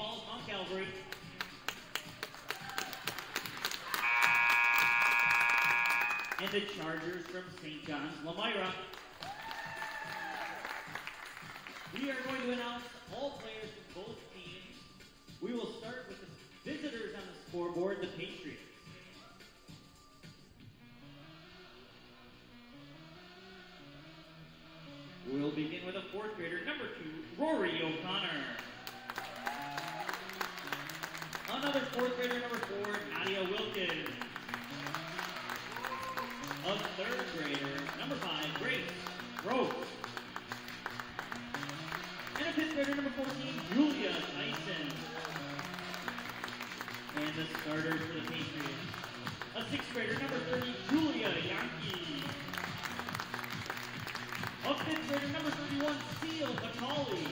Falls, Mount Calvary. And the Chargers from St. John's, Lomira. We are going to announce all players from both teams. We will start with the visitors on the scoreboard, the Patriots. We'll begin with a fourth grader, number 2, Rory O'Connor. Another fourth grader, number 4, Nadia Wilkins. A third grader, number 5, Grace Rose. And a fifth grader, number 14, Julia Tyson. And the starters for the Patriots. A sixth grader, number 30, Julia Yankee. A fifth grader, number 31, Seal McCauley.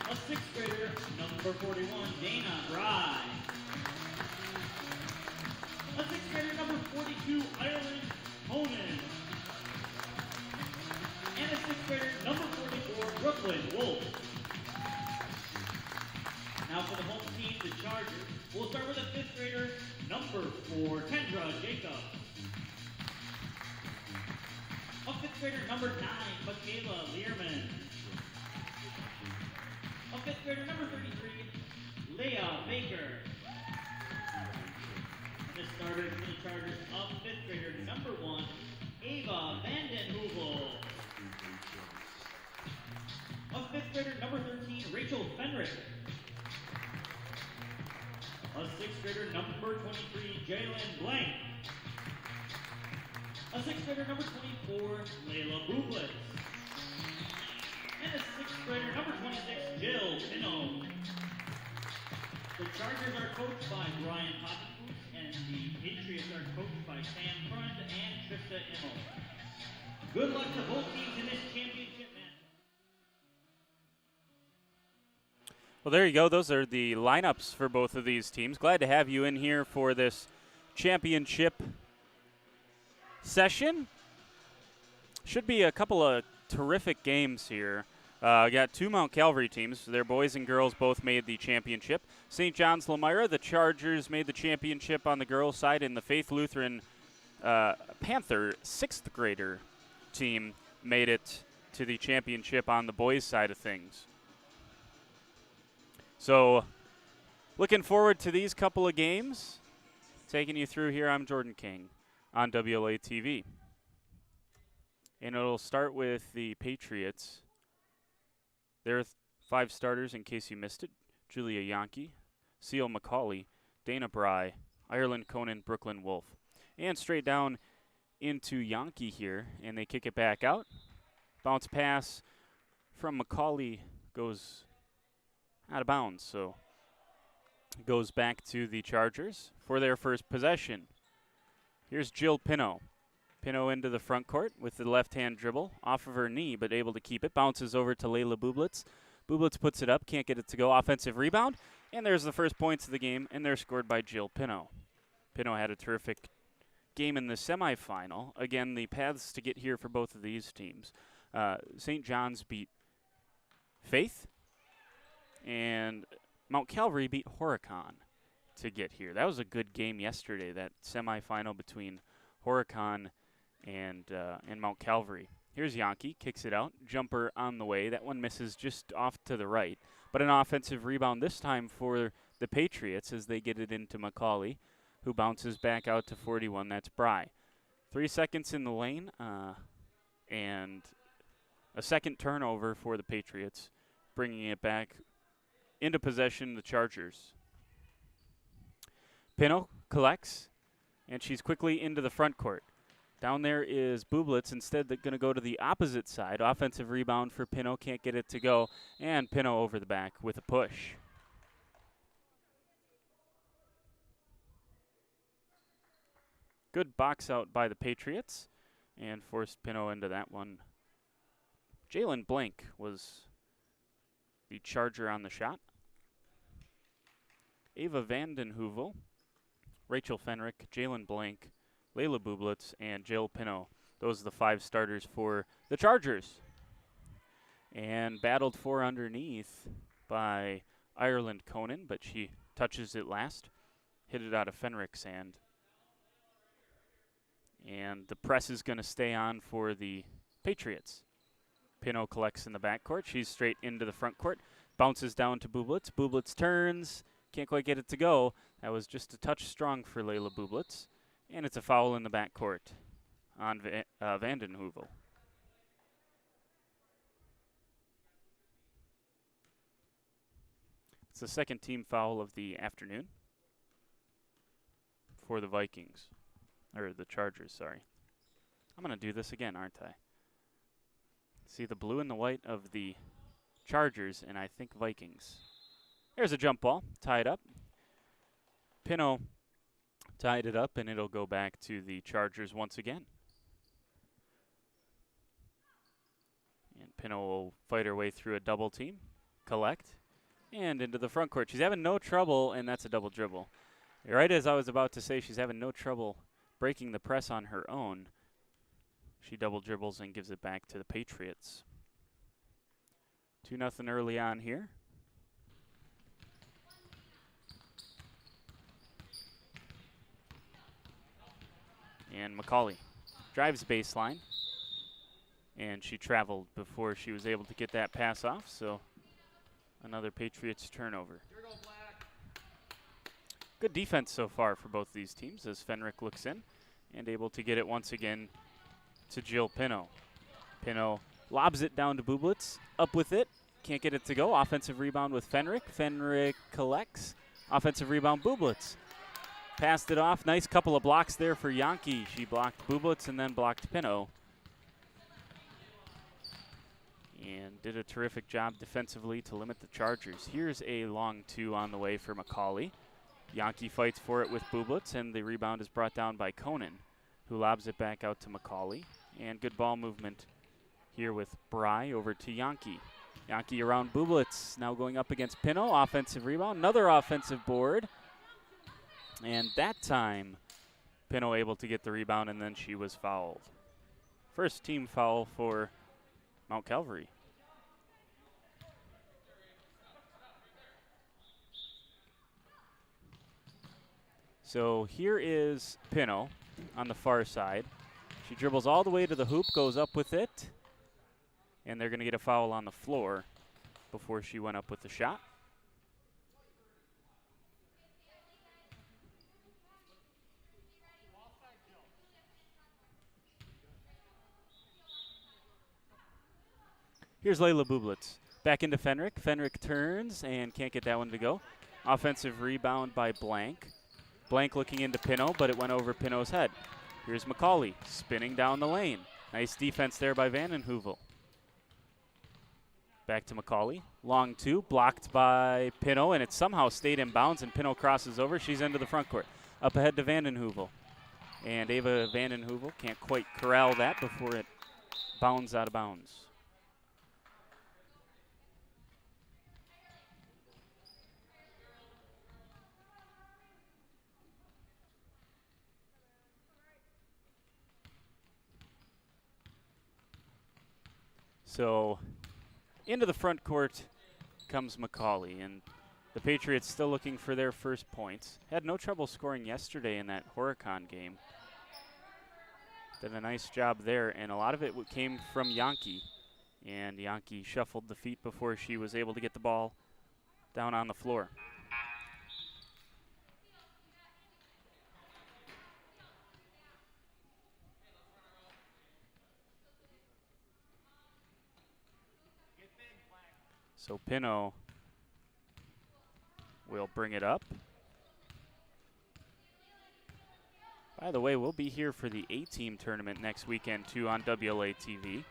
A sixth grader, number 41, Dana Bry. A sixth grader, number 42, Ireland Honan. And a sixth grader, number 44, Brooklyn Wolf. Now for the home team, the Chargers. We'll start with a fifth grader, number 4, Kendra Jacobs. A fifth grader, number 9, Michaela Learman. A fifth grader, number 33, Leah Baker. And the starters for the Chargers, a fifth grader, number 1, Ava Vandenhoevel. A fifth grader, number 13, Rachel Fenrick. A sixth grader, number 23, Jalen Blank. A sixth grader, number 24, Layla Bublitz. And a sixth grader, number 26, Jill Pino. The Chargers are coached by Brian Poppins, and the Patriots are coached by Sam Front and Trista Immel. Good luck to both teams in this championship match. Well, there you go. Those are the lineups for both of these teams. Glad to have you in here for this championship session. Should be a couple of terrific games here. Got 2 Mount Calvary teams. Their boys and girls both made the championship. St. John's Lomira, the Chargers made the championship on the girls' side, and the Faith Lutheran Panther 6th grader team made it to the championship on the boys' side of things. So, looking forward to these couple of games. Taking you through here, I'm Jordan King on WLA TV. And it'll start with the Patriots. There are 5 starters in case you missed it. Julia Yankee, Seal McCauley, Dana Bry, Ireland Conan, Brooklyn Wolf. And straight down into Yankee here, and they kick it back out. Bounce pass from McCauley goes out of bounds, so goes back to the Chargers for their first possession. Here's Jill Pino. Pino into the front court with the left-hand dribble off of her knee, but able to keep it. Bounces over to Layla Bublitz. Bublitz puts it up, can't get it to go. Offensive rebound, and there's the first points of the game, and they're scored by Jill Pino. Pino had a terrific game in the semifinal. Again, the paths to get here for both of these teams. St. John's beat Faith, and Mount Calvary beat Horicon to get here. That was a good game yesterday, that semifinal between Horicon and Mount Calvary. Here's Yankee, kicks it out, jumper on the way. That one misses just off to the right, but an offensive rebound this time for the Patriots as they get it into McCauley, who bounces back out to 41. That's Bry. 3 seconds in the lane, and a second turnover for the Patriots, bringing it back into possession, the Chargers. Pino collects, and she's quickly into the front court. Down there is Bublitz. Instead, they're going to go to the opposite side. Offensive rebound for Pino. Can't get it to go. And Pino over the back with a push. Good box out by the Patriots and forced Pino into that one. Jalen Blank was the charger on the shot. Ava Vandenhoevel, Rachel Fenrick, Jalen Blank, Layla Bublitz, and Jill Pino. Those are the 5 starters for the Chargers. And battled for underneath by Ireland Conan, but she touches it last. Hit it out of Fenrich's hand. And the press is going to stay on for the Patriots. Pino collects in the backcourt. She's straight into the front court. Bounces down to Bublitz. Bublitz turns. Can't quite get it to go. That was just a touch strong for Layla Bublitz. And it's a foul in the backcourt on Vanden Heuvel. It's the second team foul of the afternoon for the Vikings. Or the Chargers, sorry. I'm going to do this again, aren't I? See the blue and the white of the Chargers, and I think Vikings. There's a jump ball, tied up. Pino tied it up, and it'll go back to the Chargers once again. And Pino will fight her way through a double team, collect, and into the front court. She's having no trouble, and that's a double dribble. Right as I was about to say, she's having no trouble breaking the press on her own. She double dribbles and gives it back to the Patriots. 2-0 early on here. And McCauley drives baseline. And she traveled before she was able to get that pass off, so another Patriots turnover. Good defense so far for both these teams as Fenrich looks in and able to get it once again to Jill Pino. Pino lobs it down to Bublitz, up with it, can't get it to go. Offensive rebound with Fenrich. Fenrich collects. Offensive rebound, Bublitz. Passed it off. Nice couple of blocks there for Yankee. She blocked Bublitz and then blocked Pino. And did a terrific job defensively to limit the Chargers. Here's a long two on the way for McCauley. Yankee fights for it with Bublitz, and the rebound is brought down by Conan, who lobs it back out to McCauley. And good ball movement here with Bry over to Yankee. Yankee around Bublitz, now going up against Pino. Offensive rebound, another offensive board. And that time, Pino able to get the rebound, and then she was fouled. First team foul for Mount Calvary. So here is Pino on the far side. She dribbles all the way to the hoop, goes up with it, and they're going to get a foul on the floor before she went up with the shot. Here's Layla Bublitz. Back into Fenrich. Fenrich turns and can't get that one to go. Offensive rebound by Blank. Blank looking into Pino, but it went over Pino's head. Here's McCauley spinning down the lane. Nice defense there by Vanden Heuvel. Back to McCauley. Long two, blocked by Pino, and it somehow stayed in bounds, and Pino crosses over. She's into the front court. Up ahead to Vanden Heuvel. And Ava Vanden Heuvel can't quite corral that before it bounds out of bounds. So into the front court comes McCauley, and the Patriots still looking for their first points. Had no trouble scoring yesterday in that Horicon game. Did a nice job there, and a lot of it came from Yankee. And Yankee shuffled the feet before she was able to get the ball down on the floor. So Pino will bring it up. By the way, we'll be here for the A-Team tournament next weekend, too, on WLA TV,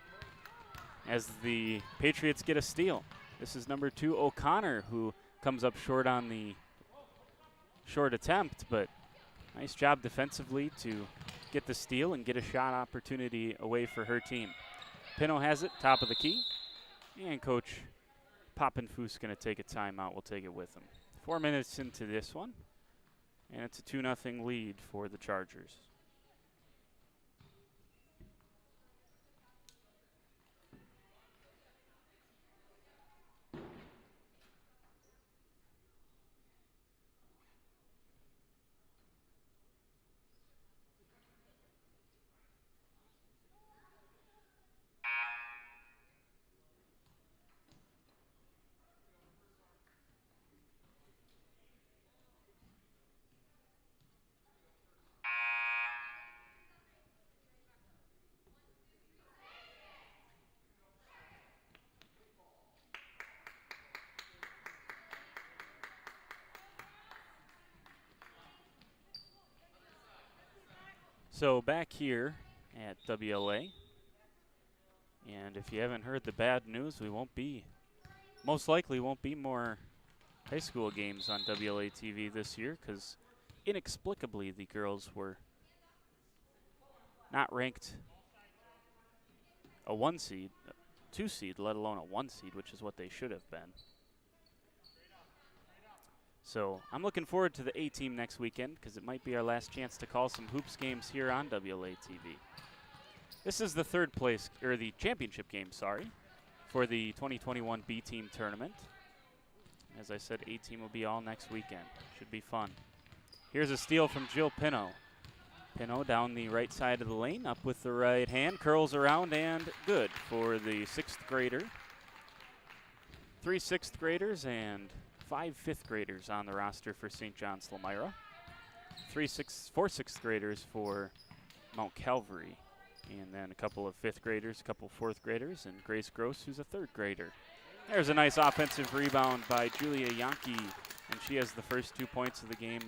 as the Patriots get a steal. This is number 2, O'Connor, who comes up short on the short attempt, but nice job defensively to get the steal and get a shot opportunity away for her team. Pino has it, top of the key, and Coach Poppenfuss going to take a timeout. We'll take it with him. 4 minutes into this one, and it's a 2-0 lead for the Chargers. So back here at WLA, and if you haven't heard the bad news, most likely won't be more high school games on WLA TV this year because inexplicably the girls were not ranked a 1 seed, 2 seed, let alone a 1 seed, which is what they should have been. So I'm looking forward to the A team next weekend because it might be our last chance to call some hoops games here on WLA TV. This is the the championship game, for the 2021 B team tournament. As I said, A team will be all next weekend. Should be fun. Here's a steal from Jill Pino. Pino down the right side of the lane, up with the right hand, curls around, and good for the 6th grader. 3 6th graders and 5 5th graders on the roster for St. John's Lomira. 4 6th graders for Mount Calvary. And then a couple of 5th graders, a couple 4th graders, and Grace Gross, who's a 3rd grader. There's a nice offensive rebound by Julia Yankee, and she has the first 2 points of the game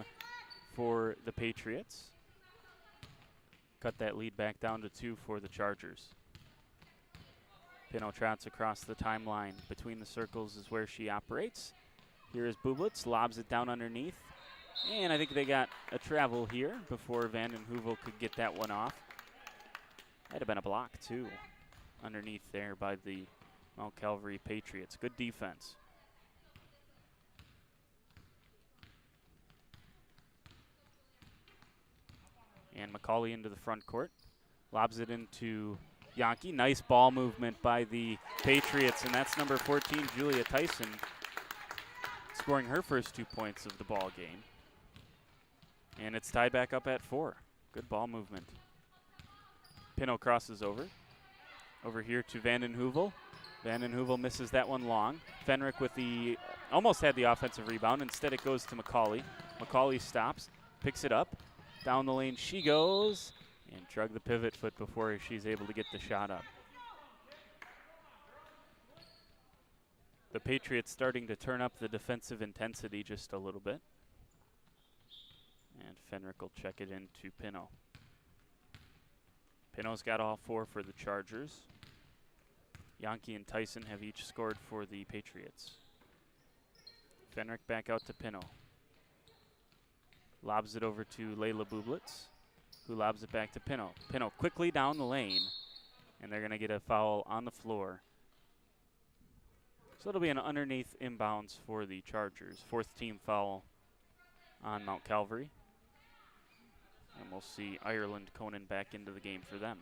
for the Patriots. Cut that lead back down to 2 for the Chargers. Pino trots across the timeline. Between the circles is where she operates. Here is Bublitz, lobs it down underneath. And I think they got a travel here before Vanden Heuvel could get that one off. Might have been a block, too, underneath there by the Mount Calvary Patriots. Good defense. And McCauley into the front court. Lobs it into Yankee. Nice ball movement by the Patriots, and that's number 14, Julia Tyson, scoring her first 2 points of the ball game. And it's tied back up at 4. Good ball movement. Pino crosses over. Over here to Vanden Heuvel. Vanden Heuvel misses that one long. Fenrick with almost had the offensive rebound. Instead it goes to McCauley. McCauley stops, picks it up. Down the lane she goes, and drug the pivot foot before she's able to get the shot up. The Patriots starting to turn up the defensive intensity just a little bit. And Fenrick will check it into Pino. Pino's got all 4 for the Chargers. Yankee and Tyson have each scored for the Patriots. Fenrick back out to Pino. Lobs it over to Layla Bublitz, who lobs it back to Pino. Pino quickly down the lane, and they're going to get a foul on the floor. So it'll be an underneath inbounds for the Chargers. 4th team foul on Mount Calvary. And we'll see Ireland Conan back into the game for them.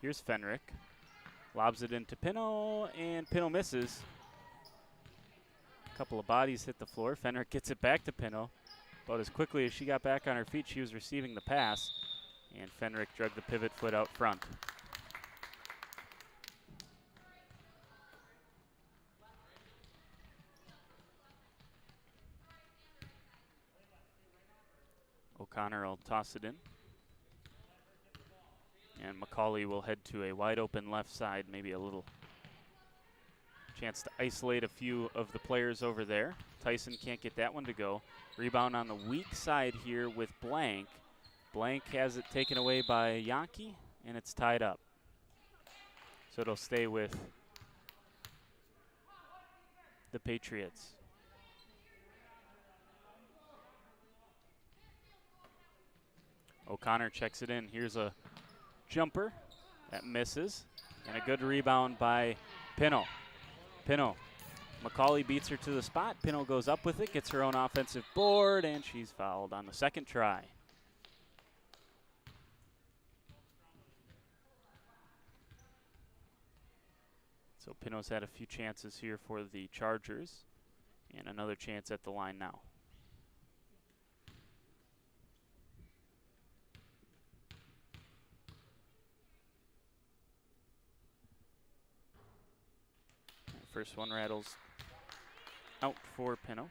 Here's Fenrick. Lobs it into Pino, and Pino misses. A couple of bodies hit the floor. Fenrick gets it back to Pino. But as quickly as she got back on her feet, she was receiving the pass. And Fenrick drug the pivot foot out front. O'Connor will toss it in. And McCauley will head to a wide open left side, maybe a little chance to isolate a few of the players over there. Tyson can't get that one to go. Rebound on the weak side here with Blank. Blank has it taken away by Yankee, and it's tied up. So it'll stay with the Patriots. O'Connor checks it in. Here's a jumper that misses, and a good rebound by Pino. Pino. McCauley beats her to the spot. Pino goes up with it, gets her own offensive board, and she's fouled on the second try. So Pino's had a few chances here for the Chargers, and another chance at the line now. First one rattles out for Pino.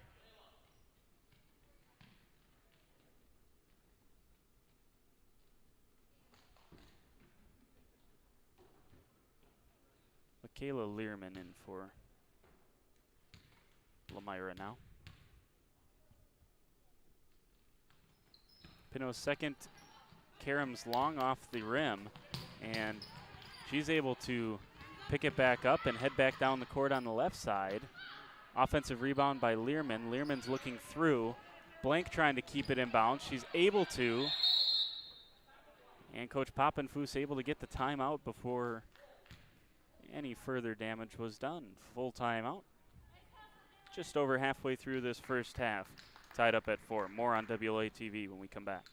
Michaela Learman in for Lomira now. Pinot's second caroms long off the rim, and she's able to pick it back up and head back down the court on the left side. Offensive rebound by Learman. Learman's looking through. Blank trying to keep it in bounds. She's able to. And Coach Poppenfuss able to get the timeout before any further damage was done. Full timeout. Just over halfway through this first half. Tied up at 4. More on WLA-TV when we come back.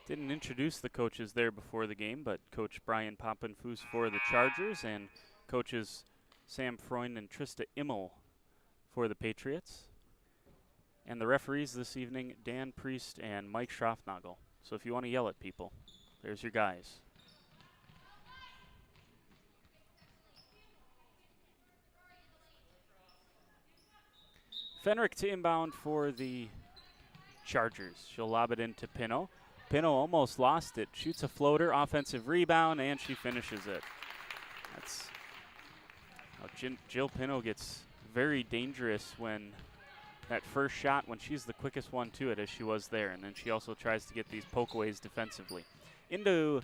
Didn't introduce the coaches there before the game, but Coach Brian Poppenfuss for the Chargers and coaches Sam Freund and Trista Immel for the Patriots. And the referees this evening, Dan Priest and Mike Schroffnagel. So if you want to yell at people, there's your guys. Fenrick to inbound for the Chargers. She'll lob it into Pinot. Pinot almost lost it. Shoots a floater, offensive rebound, and she finishes it. That's Jill Pinot gets very dangerous when that first shot, when she's the quickest one to it, as she was there. And then she also tries to get these pokeaways defensively. Into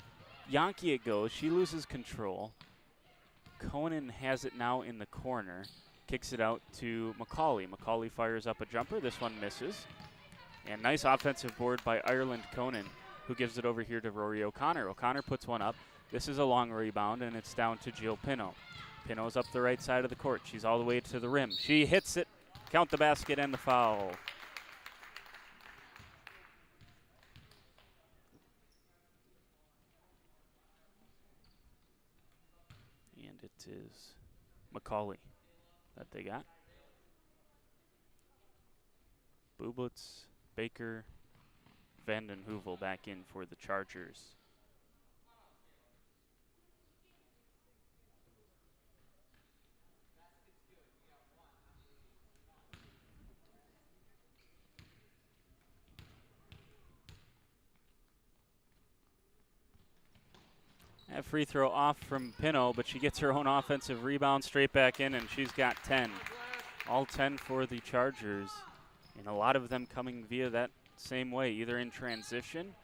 Yankee it goes. She loses control. Conan has it now in the corner. Kicks it out to McCauley. McCauley fires up a jumper. This one misses. And nice offensive board by Ireland Conan, who gives it over here to Rory O'Connor. O'Connor puts one up. This is a long rebound, and it's down to Jill Pinot. Pinot's up the right side of the court. She's all the way to the rim. She hits it. Count the basket and the foul. And it is McCauley that they got. Bublitz, Baker, Vanden Heuvel back in for the Chargers. That free throw off from Pinot, but she gets her own offensive rebound straight back in, and she's got 10. All 10 for the Chargers. And a lot of them coming via that same way, either in transition.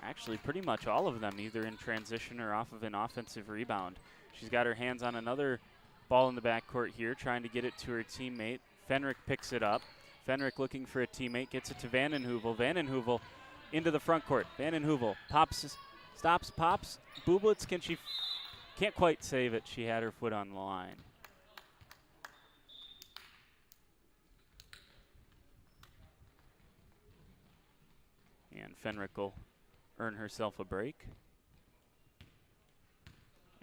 Actually, pretty much all of them either in transition or off of an offensive rebound. She's got her hands on another ball in the backcourt here, trying to get it to her teammate. Fenrick picks it up. Fenrick looking for a teammate, gets it to Vanden Heuvel. Vanden Heuvel into the front court. Vanden Heuvel pops, stops, pops. Bublitz, can't quite save it. She had her foot on the line. And Fenrick will earn herself a break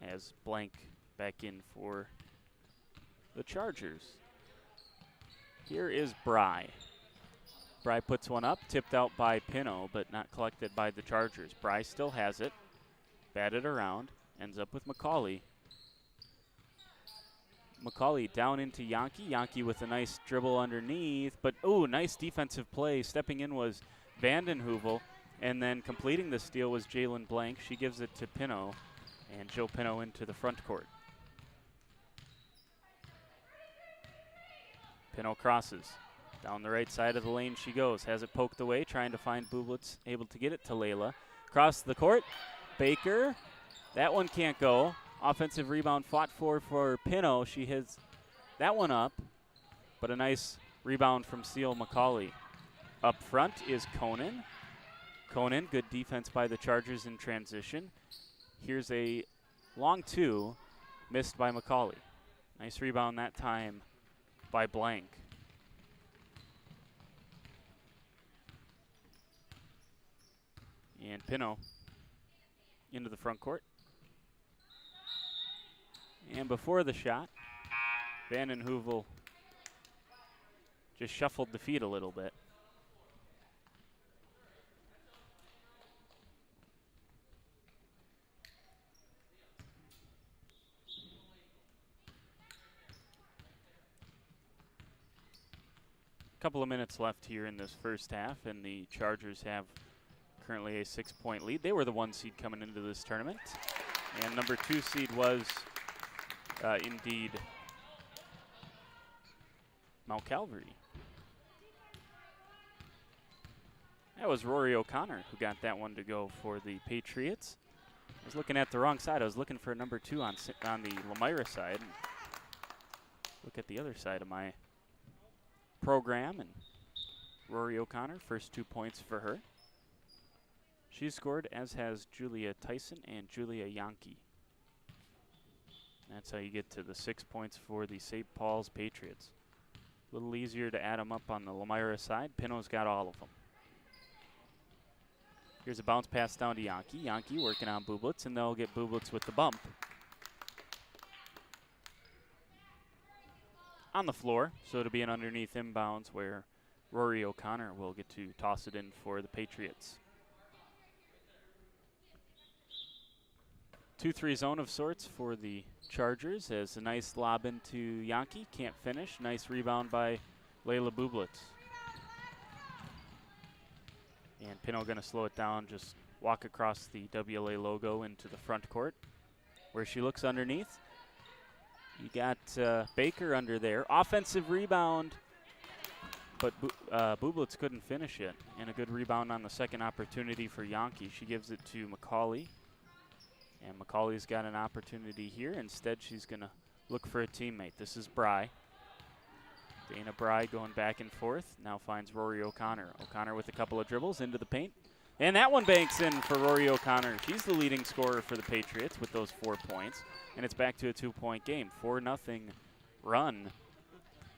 as Blank back in for the Chargers. Here is Bry. Bry puts one up, tipped out by Pinot, but not collected by the Chargers. Bry still has it, batted around, ends up with McCauley. McCauley down into Yankee. Yankee with a nice dribble underneath, but nice defensive play. Stepping in was Vanden Heuvel, and then completing the steal was Jalen Blank. She gives it to Pinot, and Jill Pinot into the front court. Pinot crosses. Down the right side of the lane she goes. Has it poked away, trying to find Bublitz, able to get it to Layla. Across the court, Baker. That one can't go. Offensive rebound fought for Pinot. She has that one up, but a nice rebound from Seal McCauley. Up front is Conan. Conan, good defense by the Chargers in transition. Here's a long two, missed by McCauley. Nice rebound that time by blank. And Pino into the front court. And before the shot, Vanden Heuvel just shuffled the feet a little bit. Couple of minutes left here in this first half, and the Chargers have currently a 6-point lead. They were the 1 seed coming into this tournament, and number 2 seed was indeed Mount Calvary. That was Rory O'Connor who got that one to go for the Patriots. I was looking at the wrong side. I was looking for number 2 on the Lomira side. Look at the other side of my program, and Rory O'Connor, first 2 points for her. She scored, as has Julia Tyson and Julia Yankee. That's how you get to the 6 points for the St. Paul's Patriots. A little easier to add them up on the Lomira side. Pino's got all of them. Here's a bounce pass down to Yankee. Yankee working on Bublitz, and they'll get Bublitz with the bump. On the floor, so it'll be an underneath inbounds where Rory O'Connor will get to toss it in for the Patriots. 2-3 zone of sorts for the Chargers as a nice lob into Yankee. Can't finish. Nice rebound by Layla Bublitz. And Pino going to slow it down, just walk across the WLA logo into the front court where she looks underneath. You got Baker under there. Offensive rebound, but Bublitz couldn't finish it. And a good rebound on the second opportunity for Yankee. She gives it to McCauley. And McCauley's got an opportunity here. Instead, she's going to look for a teammate. This is Bry. Dana Bry going back and forth. Now finds Rory O'Connor. O'Connor with a couple of dribbles into the paint. And that one banks in for Rory O'Connor. She's the leading scorer for the Patriots with those 4 points. And it's back to a 2-point game. 4-0 run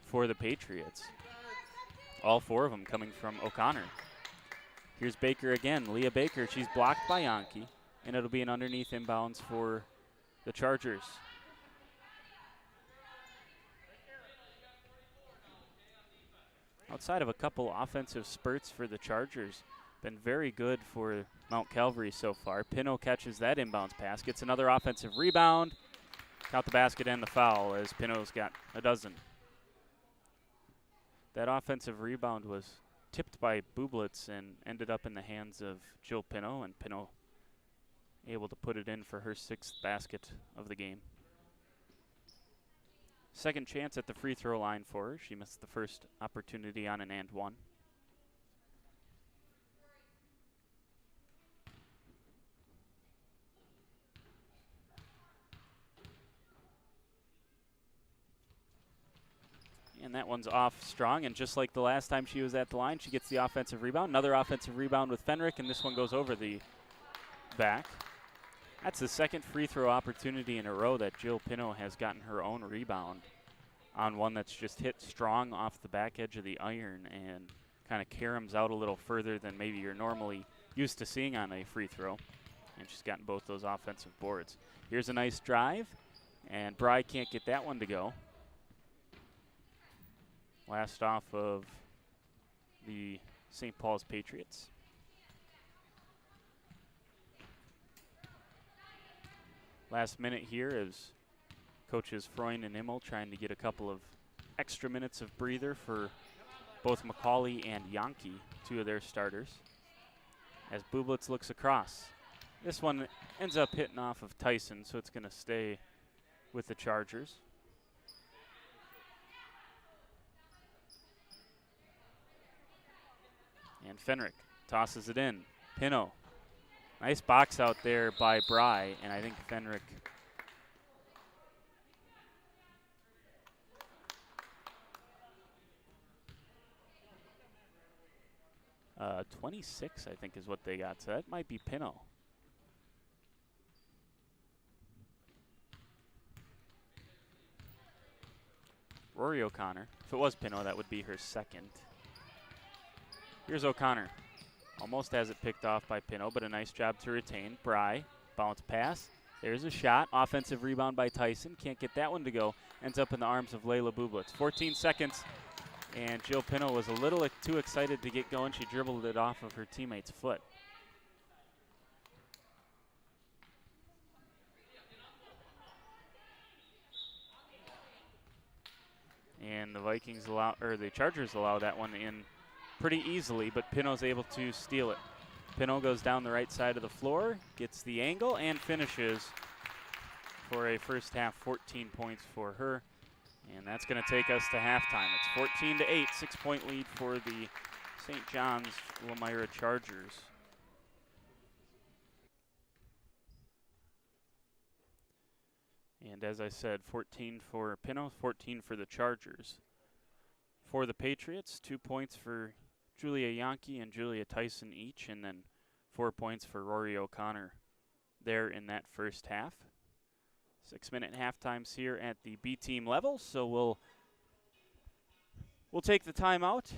for the Patriots. All 4 of them coming from O'Connor. Here's Baker again. Leah Baker, she's blocked by Yankee. And it'll be an underneath inbounds for the Chargers. Outside of a couple offensive spurts for the Chargers, been very good for Mount Calvary so far. Pino catches that inbounds pass, gets another offensive rebound. Count the basket and the foul as Pino's got a dozen. That offensive rebound was tipped by Bublitz and ended up in the hands of Jill Pino, and Pino able to put it in for her 6th basket of the game. Second chance at the free throw line for her. She missed the first opportunity on an and one. And that one's off strong, and just like the last time she was at the line, she gets the offensive rebound. Another offensive rebound with Fenrick, and this one goes over the back. That's the second free throw opportunity in a row that Jill Pino has gotten her own rebound on one that's just hit strong off the back edge of the iron and kind of caroms out a little further than maybe you're normally used to seeing on a free throw. And she's gotten both those offensive boards. Here's a nice drive, and Bry can't get that one to go. Last off of the St. Paul's Patriots. Last minute here is coaches Freund and Immel trying to get a couple of extra minutes of breather for both McCauley and Yankee, 2 of their starters. As Bublitz looks across. This one ends up hitting off of Tyson, so it's going to stay with the Chargers. And Fenrick tosses it in. Pino. Nice box out there by Bry, and I think Fenrick .26, I think, is what they got. So that might be Pino. Rory O'Connor. If it was Pino, that would be her second. Here's O'Connor. Almost has it picked off by Pino, but a nice job to retain. Bry, bounce pass. There's a shot. Offensive rebound by Tyson. Can't get that one to go. Ends up in the arms of Layla Bublitz. 14 seconds, and Jill Pino was a little too excited to get going. She dribbled it off of her teammate's foot. And the Chargers allow that one in pretty easily, but Pino's able to steal it. Pino goes down the right side of the floor, gets the angle, and finishes for a first half 14 points for her. And that's going to take us to halftime. It's 14-8, 6-point lead for the St. John's Lomira Chargers. And as I said, 14 for Pino, 14 for the Chargers. For the Patriots, 2 points for Julia Yankee and Julia Tyson each, and then 4 points for Rory O'Connor there in that first half. 6-minute halftimes here at the B team level, so we'll take the timeout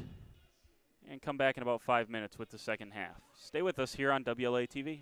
and come back in about 5 minutes with the second half. Stay with us here on WLA TV.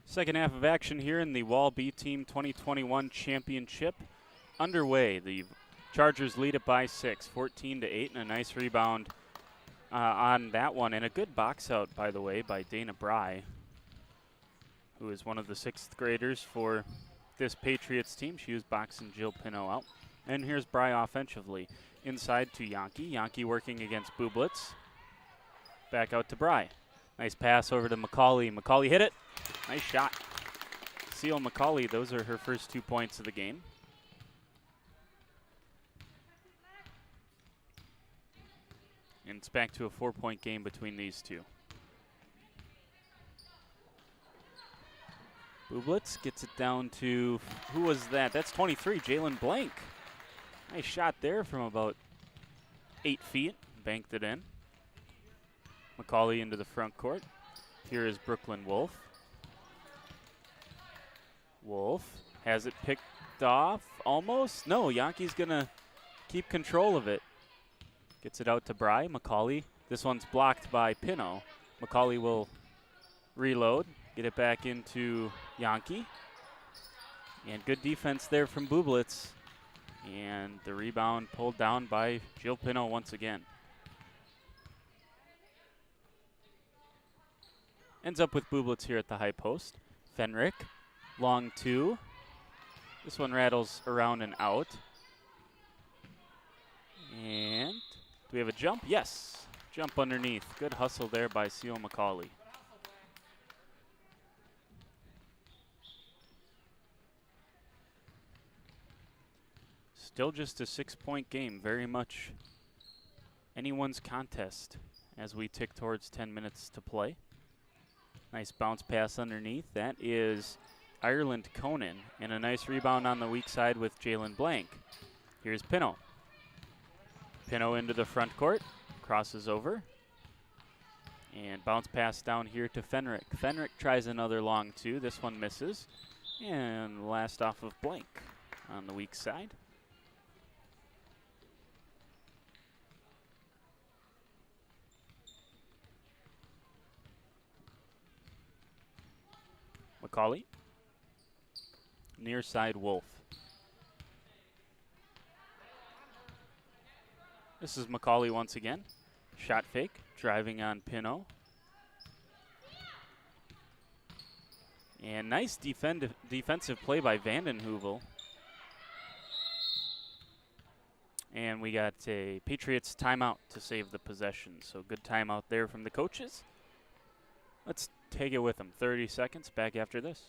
Second half of action here in the Wall B Team 2021 Championship underway. The Chargers lead it by 6, 14-8, and a nice rebound on that one. And a good box out, by the way, by Dana Bry, who is one of the 6th graders for this Patriots team. She was boxing Jill Pino out. And here's Bry offensively. Inside to Yankee. Yankee working against Bublitz. Back out to Bry. Nice pass over to McCauley. McCauley hit it. Nice shot. Seal McCauley, those are her first 2 points of the game. And it's back to a 4-point game between these two. Bublitz gets it down to, who was that? That's 23, Jalen Blank. Nice shot there from about 8 feet. Banked it in. McCauley into the front court. Here is Brooklyn Wolf. Wolf has it picked off, almost. No, Yankee's gonna keep control of it. Gets it out to Bry. McCauley. This one's blocked by Pino. McCauley will reload, get it back into Yankee. And good defense there from Bublitz. And the rebound pulled down by Jill Pino once again. Ends up with Bublitz here at the high post. Fenrick, long 2. This one rattles around and out. And do we have a jump? Yes. Jump underneath. Good hustle there by Seal McCauley. Still just a 6-point game. Very much anyone's contest as we tick towards 10 minutes to play. Nice bounce pass underneath. That is Ireland Conan. And a nice rebound on the weak side with Jalen Blank. Here's Pino. Pino into the front court. Crosses over. And bounce pass down here to Fenrick. Fenrick tries another long 2. This one misses. And last off of Blank on the weak side. McCauley. Near side Wolf. This is McCauley once again. Shot fake, driving on Pino. And nice defensive play by Vandenheuvel. And we got a Patriots timeout to save the possession. So good timeout there from the coaches. Let's take it with them. 30 seconds. Back after this.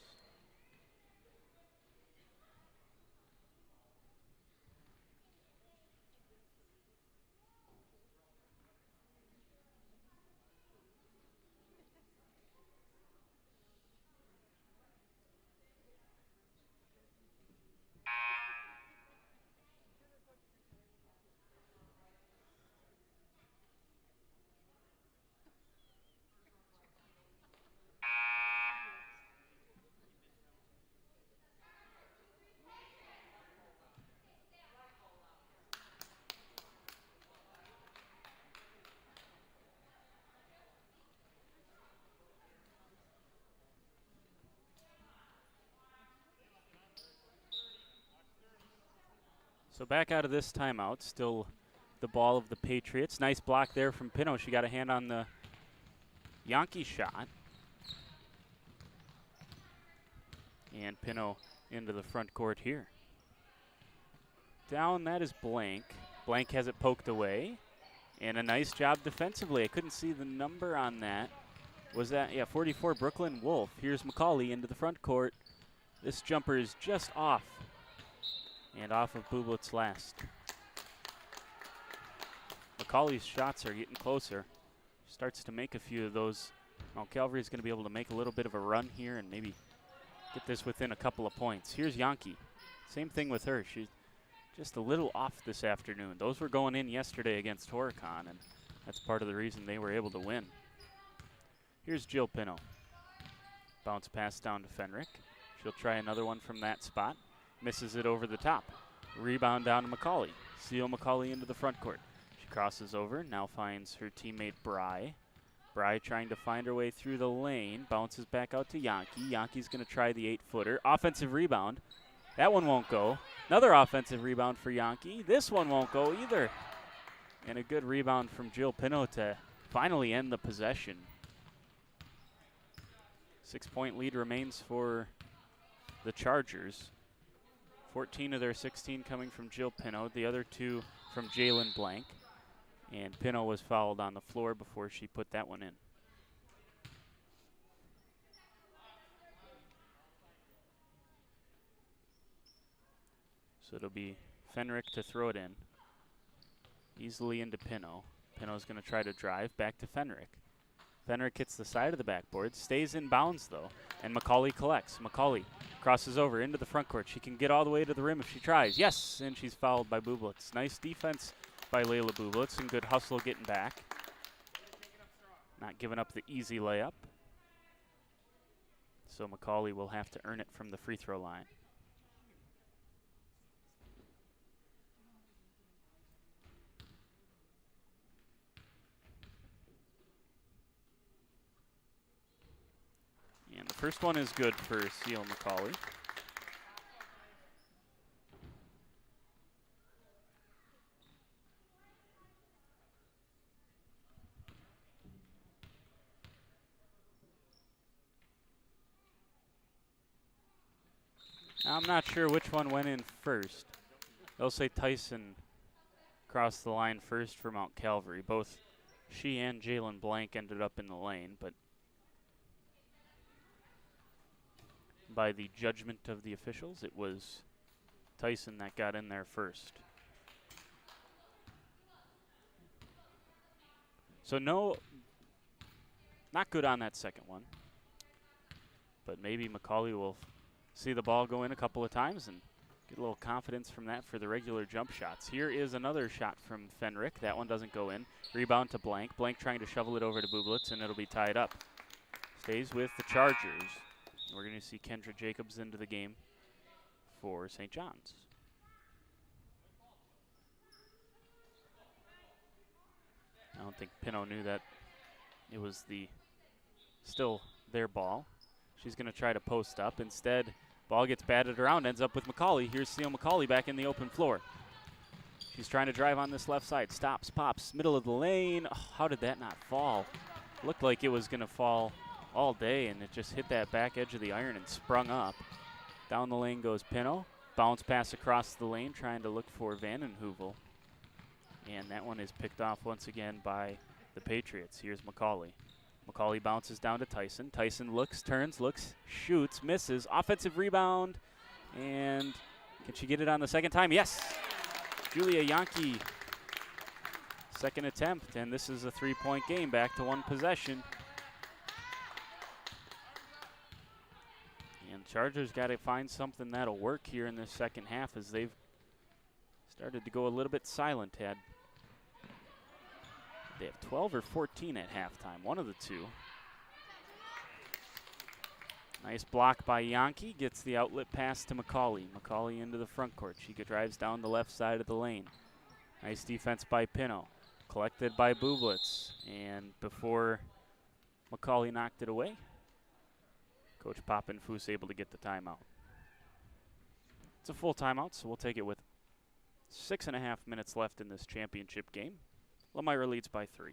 So back out of this timeout, still the ball of the Patriots. Nice block there from Pino. She got a hand on the Yankee shot. And Pino into the front court here. Down, that is Blank. Blank has it poked away. And a nice job defensively. I couldn't see the number on that. Was that, yeah, 44, Brooklyn Wolf. Here's McCauley into the front court. This jumper is just off. And off of Bublitz last. McCauley's shots are getting closer. Starts to make a few of those. Well, Calvary is going to be able to make a little bit of a run here and maybe get this within a couple of points. Here's Yankee. Same thing with her. She's just a little off this afternoon. Those were going in yesterday against Horicon, and that's part of the reason they were able to win. Here's Jill Pino. Bounce pass down to Fenrick. She'll try another one from that spot. Misses it over the top. Rebound down to McCauley. Seal McCauley into the front court. She crosses over, now finds her teammate Bry Bry trying to find her way through the lane. Bounces back out to Yankee. Yankee's going to try the 8-footer. Offensive rebound. That one won't go. Another offensive rebound for Yankee. This one won't go either. And a good rebound from Jill Pino to finally end the possession. 6-point lead remains for the Chargers. 14 of their 16 coming from Jill Pino. The other 2 from Jalen Blank. And Pino was fouled on the floor before she put that one in. So it'll be Fenrick to throw it in. Easily into Pino. Pino's going to try to drive back to Fenrick. Fenrick hits the side of the backboard, stays in bounds though, and McCauley collects. McCauley crosses over into the front court. She can get all the way to the rim if she tries. Yes, and she's fouled by Bublitz. Nice defense by Layla Bublitz and good hustle getting back. Not giving up the easy layup. So McCauley will have to earn it from the free throw line. And the first one is good for Seal McCauley. I'm not sure which one went in first. They'll say Tyson crossed the line first for Mount Calvary. Both she and Jalen Blank ended up in the lane, but by the judgment of the officials, it was Tyson that got in there first. So no, not good on that second one. But maybe McCauley will see the ball go in a couple of times and get a little confidence from that for the regular jump shots. Here is another shot from Fenrick. That one doesn't go in. Rebound to Blank. Blank trying to shovel it over to Bublitz, and it'll be tied up. Stays with the Chargers. We're going to see Kendra Jacobs into the game for St. John's. I don't think Pino knew that it was still their ball. She's going to try to post up. Instead, ball gets batted around, ends up with McCauley. Here's Seal McCauley back in the open floor. She's trying to drive on this left side. Stops, pops, middle of the lane. Oh, how did that not fall? Looked like it was going to fall all day, and it just hit that back edge of the iron and sprung up. Down the lane goes Pino. Bounce pass across the lane, trying to look for Vandenheuvel. And that one is picked off once again by the Patriots. Here's McCauley. McCauley bounces down to Tyson. Tyson looks, turns, looks, shoots, misses. Offensive rebound. And can she get it on the second time? Yes. Julia Yankee. Second attempt. And this is a 3-point game, back to one possession. And Chargers got to find something that'll work here in this second half as they've started to go a little bit silent. They have 12 or 14 at halftime, one of the two. Nice block by Yankee, gets the outlet pass to McCauley. McCauley into the front court. She drives down the left side of the lane. Nice defense by Pino. Collected by Bublitz. And before McCauley knocked it away, Coach Poppinfoos able to get the timeout. It's a full timeout, so we'll take it with 6.5 minutes left in this championship game. Lomira leads by 3.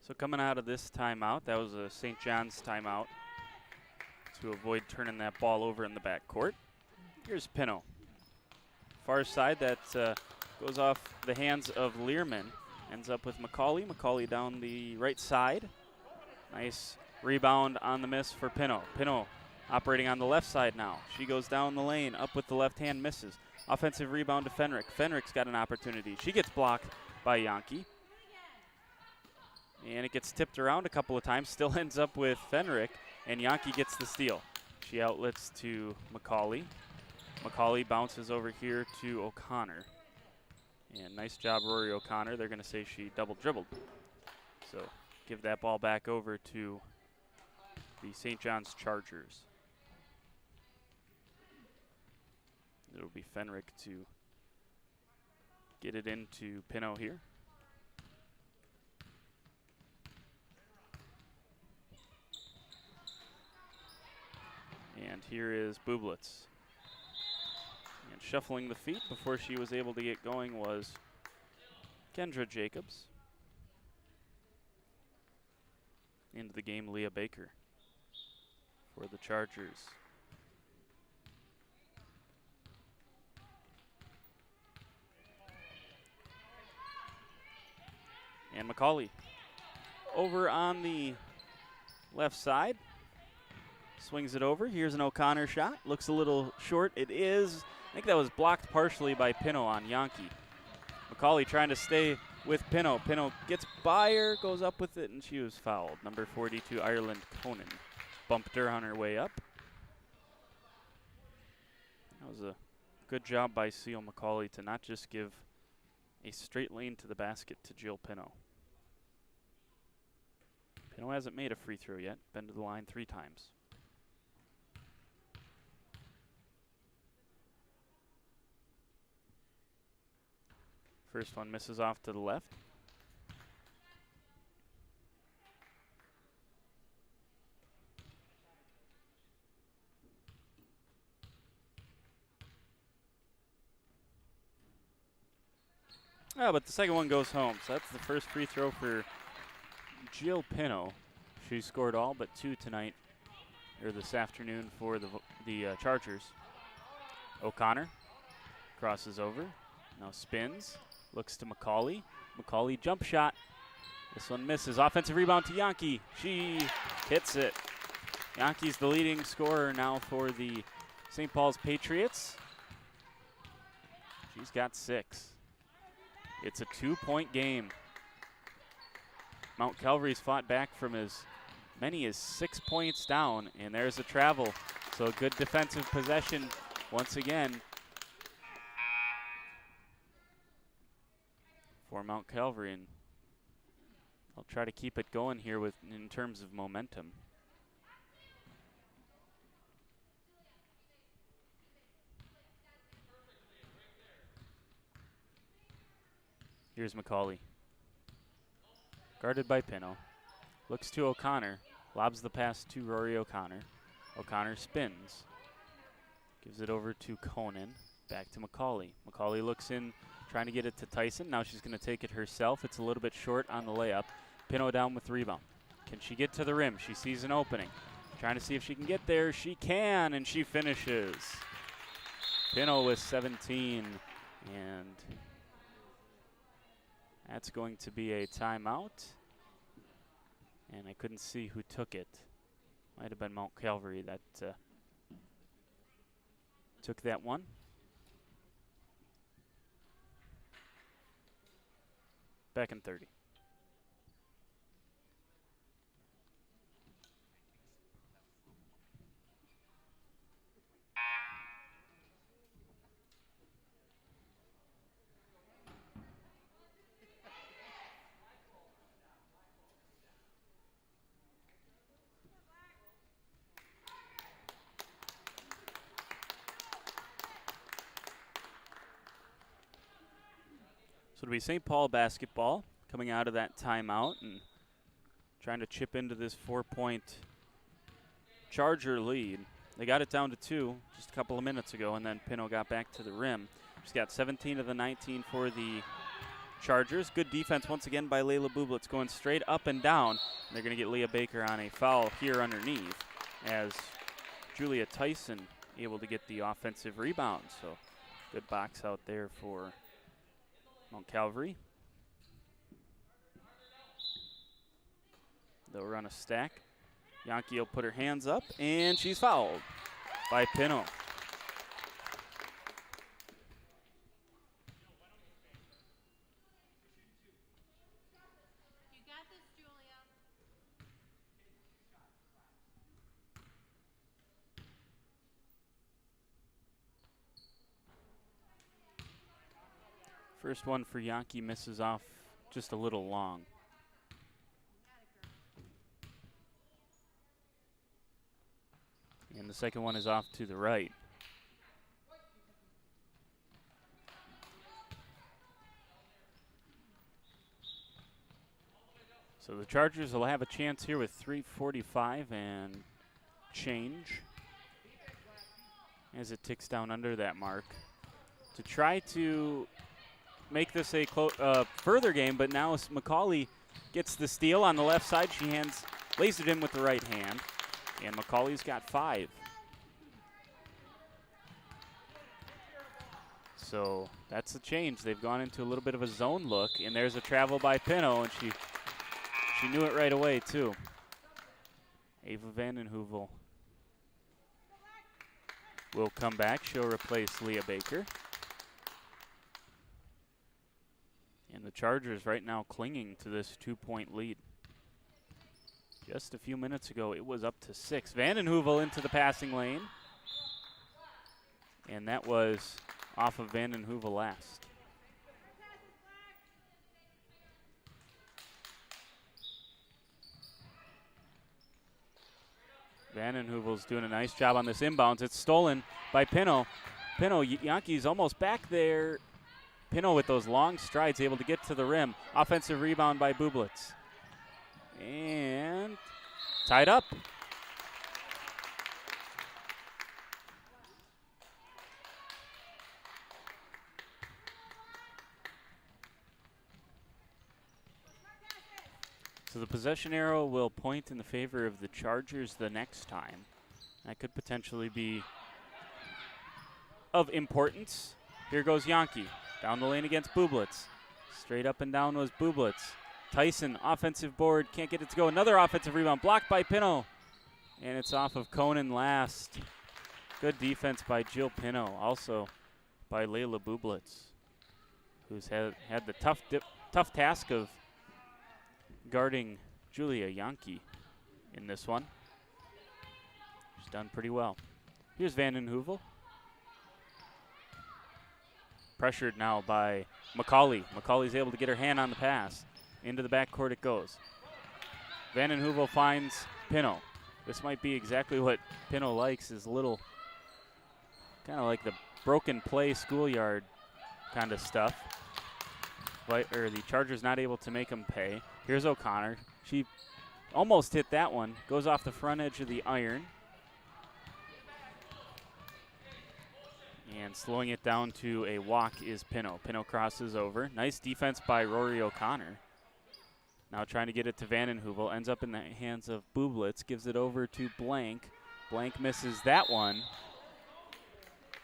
So coming out of this timeout, that was a St. John's timeout to avoid turning that ball over in the backcourt. Here's Pino. Far side, that goes off the hands of Learman. Ends up with McCauley. McCauley down the right side. Nice rebound on the miss for Pino. Pino operating on the left side now. She goes down the lane, up with the left hand, misses. Offensive rebound to Fenrick. Fenrick's got an opportunity. She gets blocked by Yankee. And it gets tipped around a couple of times. Still ends up with Fenrick, and Yankee gets the steal. She outlets to McCauley. McCauley bounces over here to O'Connor. And nice job, Rory O'Connor. They're going to say she double dribbled. So give that ball back over to the St. John's Chargers. It'll be Fenrick to get it into Pino here. And here is Bublitz. And shuffling the feet before she was able to get going was Kendra Jacobs. Into the game, Leah Baker for the Chargers. And McCauley over on the left side. Swings it over. Here's an O'Connor shot. Looks a little short. It is. I think that was blocked partially by Pino on Yankee. McCauley trying to stay with Pino. Pino gets by her, goes up with it, and she was fouled. Number 42, Ireland Conan. Bumped her on her way up. That was a good job by Seal McCauley to not just give a straight lane to the basket to Jill Pino. Pino hasn't made a free throw yet. Been to the line 3 times. First one misses off to the left. Oh, but the second one goes home. So that's the first free throw for Jill Pino. She scored all but 2 tonight, or this afternoon for the Chargers. O'Connor crosses over, now spins. Looks to McCauley. McCauley jump shot. This one misses. Offensive rebound to Yankee. She hits it. Yankee's the leading scorer now for the St. Paul's Patriots. She's got 6. It's a 2-point game. Mount Calvary's fought back from as many as 6 points down, and there's a travel. So a good defensive possession once again for Mount Calvary, and I'll try to keep it going here in terms of momentum. Here's McCauley. Guarded by Pino. Looks to O'Connor. Lobs the pass to Rory O'Connor. O'Connor spins. Gives it over to Conan. Back to McCauley. McCauley looks in, trying to get it to Tyson. Now she's going to take it herself. It's a little bit short on the layup. Pino down with the rebound. Can she get to the rim? She sees an opening. Trying to see if she can get there. She can, and she finishes. Pino with 17, and that's going to be a timeout. And I couldn't see who took it. Might have been Mount Calvary that took that one. Back in 30. So it'll be St. Paul basketball coming out of that timeout and trying to chip into this 4-point Charger lead. They got it down to 2 just a couple of minutes ago, and then Pino got back to the rim. She's got 17 of the 19 for the Chargers. Good defense once again by Layla Bublitz, going straight up and down. And they're going to get Leah Baker on a foul here underneath as Julia Tyson able to get the offensive rebound. So good box out there for Mount Calvary. They'll run a stack. Yankee will put her hands up, and she's fouled by Pino. You got this, Julia. First one for Yankee misses off just a little long. And the second one is off to the right. So the Chargers will have a chance here with 3:45 and change as it ticks down under that mark to try to make this a further game, but now McCauley gets the steal on the left side. She lays it in with the right hand, and McCauley's got 5. So that's the change. They've gone into a little bit of a zone look, and there's a travel by Pino, and she knew it right away, too. Ava Vandenheuvel will come back. She'll replace Leah Baker. And the Chargers right now clinging to this 2-point lead. Just a few minutes ago, it was up to 6. Vandenheuvel into the passing lane. And that was off of Vandenheuvel last. Vandenheuvel's doing a nice job on this inbounds. It's stolen by Pino. Pino, Yankees almost back there. Pino with those long strides able to get to the rim. Offensive rebound by Bublitz. And tied up. So the possession arrow will point in the favor of the Chargers the next time. That could potentially be of importance. Here goes Yankee. Down the lane against Bublitz. Straight up and down was Bublitz. Tyson, offensive board, can't get it to go. Another offensive rebound, blocked by Pino. And it's off of Conan last. Good defense by Jill Pino, also by Layla Bublitz, who's had the tough task of guarding Julia Yankee in this one. She's done pretty well. Here's Vandenheuvel. Pressured now by McCauley. McCauley's able to get her hand on the pass. Into the backcourt it goes. Vandenheuvel finds Pino. This might be exactly what Pino likes, is little, kind of like the broken play schoolyard kind of stuff. The Chargers not able to make them pay. Here's O'Connor. She almost hit that one. Goes off the front edge of the iron. And slowing it down to a walk is Pino. Pino crosses over. Nice defense by Rory O'Connor. Now trying to get it to Vandenheuvel. Ends up in the hands of Bublitz. Gives it over to Blank. Blank misses that one.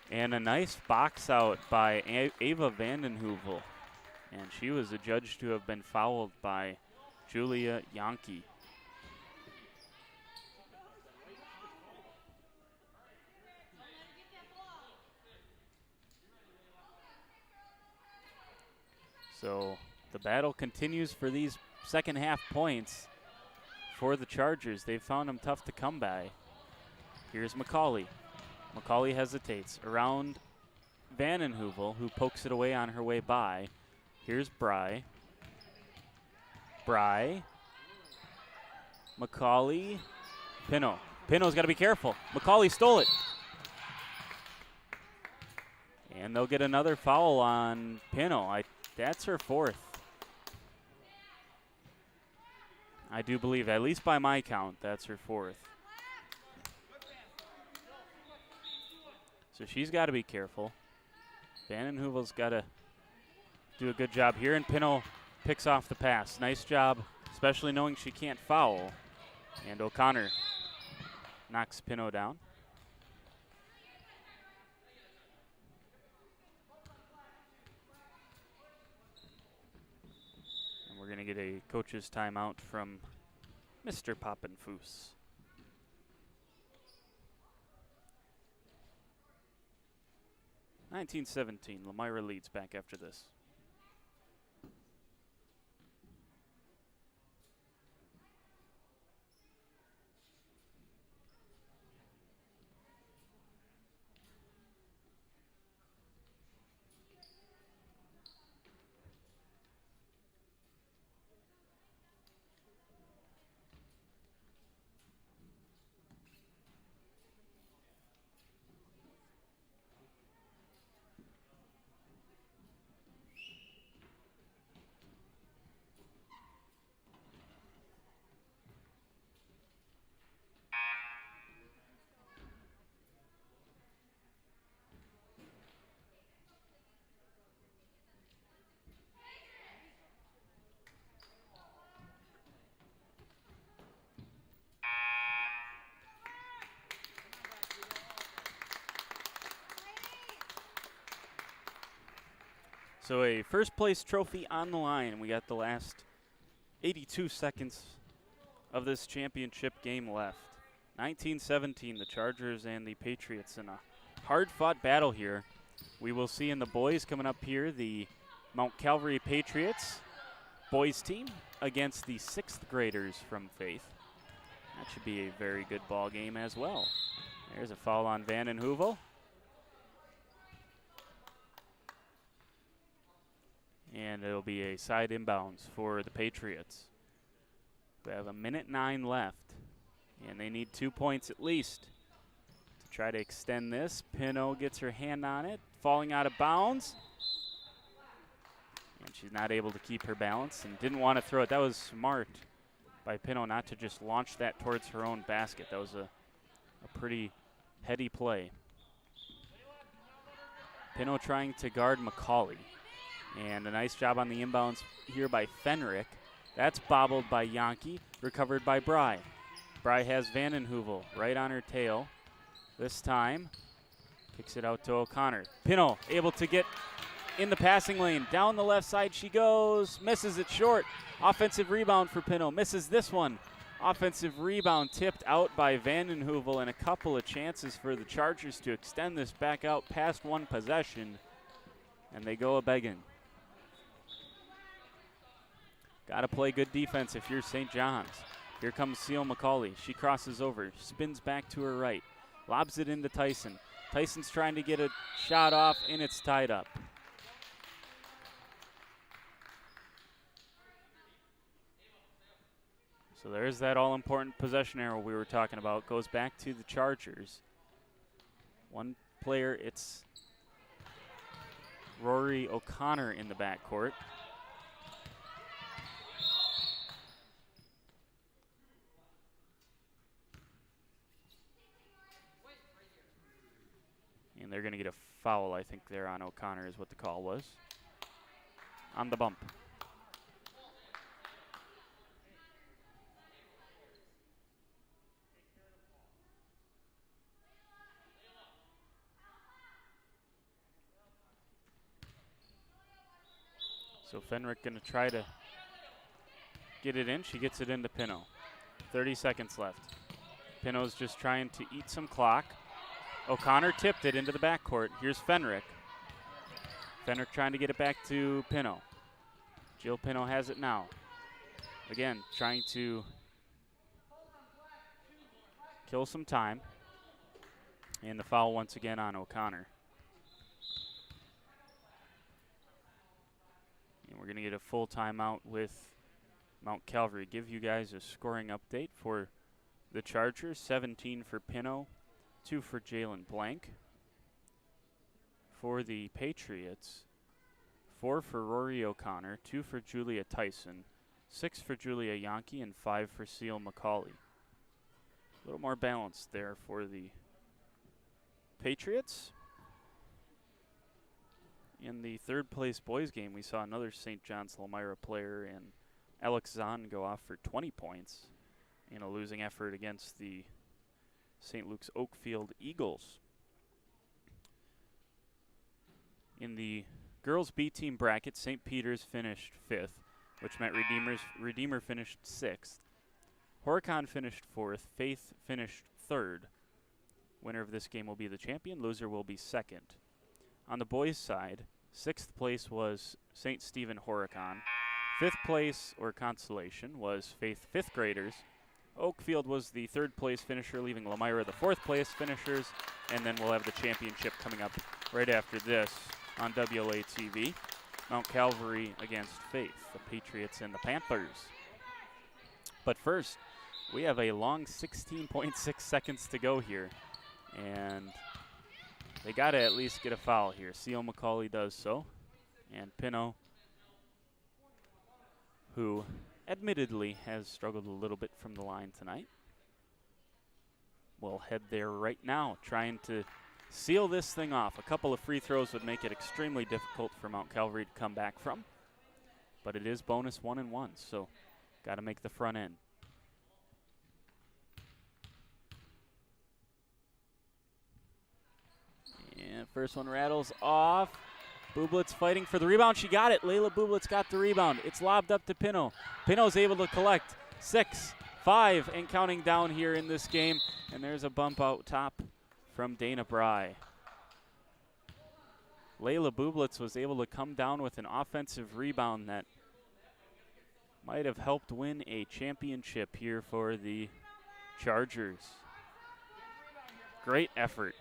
And a nice box out by Ava Vandenheuvel. And she was adjudged to have been fouled by Julia Yankee. So the battle continues for these second half points for the Chargers. They've found them tough to come by. Here's McCauley. McCauley hesitates around Vandenheuvel, who pokes it away on her way by. Here's Bry. McCauley. Pino. Pino's got to be careful. McCauley stole it. And they'll get another foul on Pino. That's her 4th. I do believe, at least by my count, that's her 4th. So she's got to be careful. Vandenheuvel's got to do a good job here, and Pino picks off the pass. Nice job, especially knowing she can't foul. And O'Connor knocks Pino down. And we're going to get a coach's timeout from Mr. Poppenfuss. 19-17, Lomira leads back after this. So a first place trophy on the line. We got the last 82 seconds of this championship game left. 19-17, the Chargers and the Patriots in a hard-fought battle here. We will see in the boys coming up here the Mount Calvary Patriots boys team against the 6th graders from Faith. That should be a very good ball game as well. There's a foul on Van den Heuvel. And it'll be a side inbounds for the Patriots. We have 1:09 left, and they need 2 points at least to try to extend this. Pino gets her hand on it, falling out of bounds. And she's not able to keep her balance and didn't want to throw it. That was smart by Pino not to just launch that towards her own basket. That was a pretty heady play. Pino trying to guard McCauley. And a nice job on the inbounds here by Fenrick. That's bobbled by Yankee, recovered by Bry. Bry has Van den Heuvel right on her tail. This time, kicks it out to O'Connor. Pino able to get in the passing lane. Down the left side she goes, misses it short. Offensive rebound for Pino, misses this one. Offensive rebound tipped out by Van den Heuvel, and a couple of chances for the Chargers to extend this back out past one possession. And they go a-begging. Got to play good defense if you're St. John's. Here comes Seal McCauley. She crosses over, spins back to her right, lobs it into Tyson. Tyson's trying to get a shot off, and it's tied up. So there's that all-important possession arrow we were talking about. Goes back to the Chargers. One player, it's Rory O'Connor in the backcourt. And they're going to get a foul, I think, there on O'Connor is what the call was. On the bump. So Fenrick going to try to get it in. She gets it into Pino. 30 seconds left. Pino's just trying to eat some clock. O'Connor tipped it into the backcourt. Here's Fenrick. Fenrick trying to get it back to Pino. Jill Pino has it now. Again, trying to kill some time. And the foul once again on O'Connor. And we're going to get a full timeout with Mount Calvary. Give you guys a scoring update for the Chargers. 17 for Pino. 2 for Jalen Blank. For the Patriots, 4 for Rory O'Connor, 2 for Julia Tyson, 6 for Julia Yankee, and 5 for Seal McCauley. A little more balanced there for the Patriots. In the third place boys game, we saw another St. John's Lomira player and Alex Zahn go off for 20 points in a losing effort against the St. Luke's Oakfield Eagles. In the girls B team bracket, St. Peter's finished 5th, which meant Redeemer finished 6th. Horicon finished 4th. Faith finished 3rd. Winner of this game will be the champion. Loser will be 2nd. On the boys' side, 6th place was St. Stephen Horicon. 5th place, or consolation, was Faith 5th graders. Oakfield was the 3rd place finisher, leaving Lomira the 4th place finishers. And then we'll have the championship coming up right after this on WLA TV. Mount Calvary against Faith, the Patriots and the Panthers. But first, we have a long 16.6 seconds to go here. And they got to at least get a foul here. C.O. McCauley does so. And Pino, who admittedly has struggled a little bit from the line tonight, will head there right now, trying to seal this thing off. A couple of free throws would make it extremely difficult for Mount Calvary to come back from. But it is bonus 1-1, so got to make the front end. And first one rattles off. Bublitz fighting for the rebound. She got it. Layla Bublitz got the rebound. It's lobbed up to Pino. Pino's able to collect 6, 5, and counting down here in this game. And there's a bump out top from Dana Bry. Layla Bublitz was able to come down with an offensive rebound that might have helped win a championship here for the Chargers. Great effort.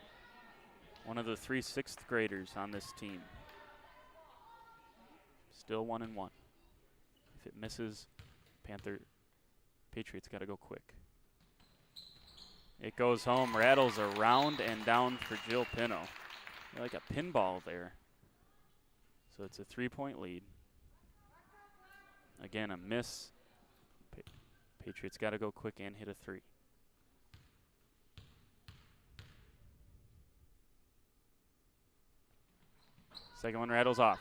One of the 3 6th graders on this team. Still 1-1. If it misses, Patriots got to go quick. It goes home, rattles around and down for Jill Pino. Like a pinball there. So it's a 3-point lead. Again, a miss. Patriots got to go quick and hit a 3. Second one rattles off.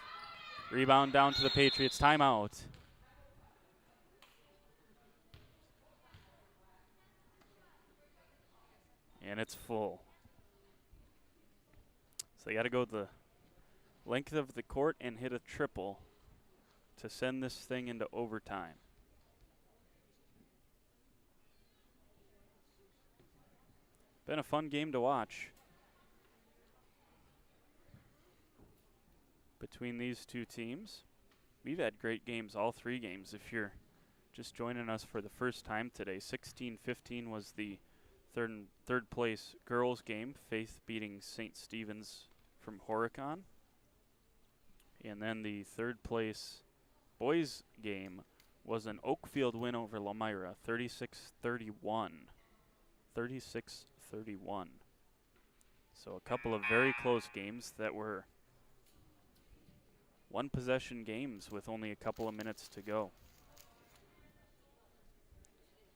Rebound down to the Patriots. Timeout. And it's full. So they got to go the length of the court and hit a triple to send this thing into overtime. Been a fun game to watch between these two teams. We've had great games, all 3 games. If you're just joining us for the first time today, 16-15 was the third place girls game, Faith beating St. Stephen's from Horicon. And then the 3rd place boys game was an Oakfield win over Lomira, 36-31. 36-31. So a couple of very close games that were one-possession games with only a couple of minutes to go.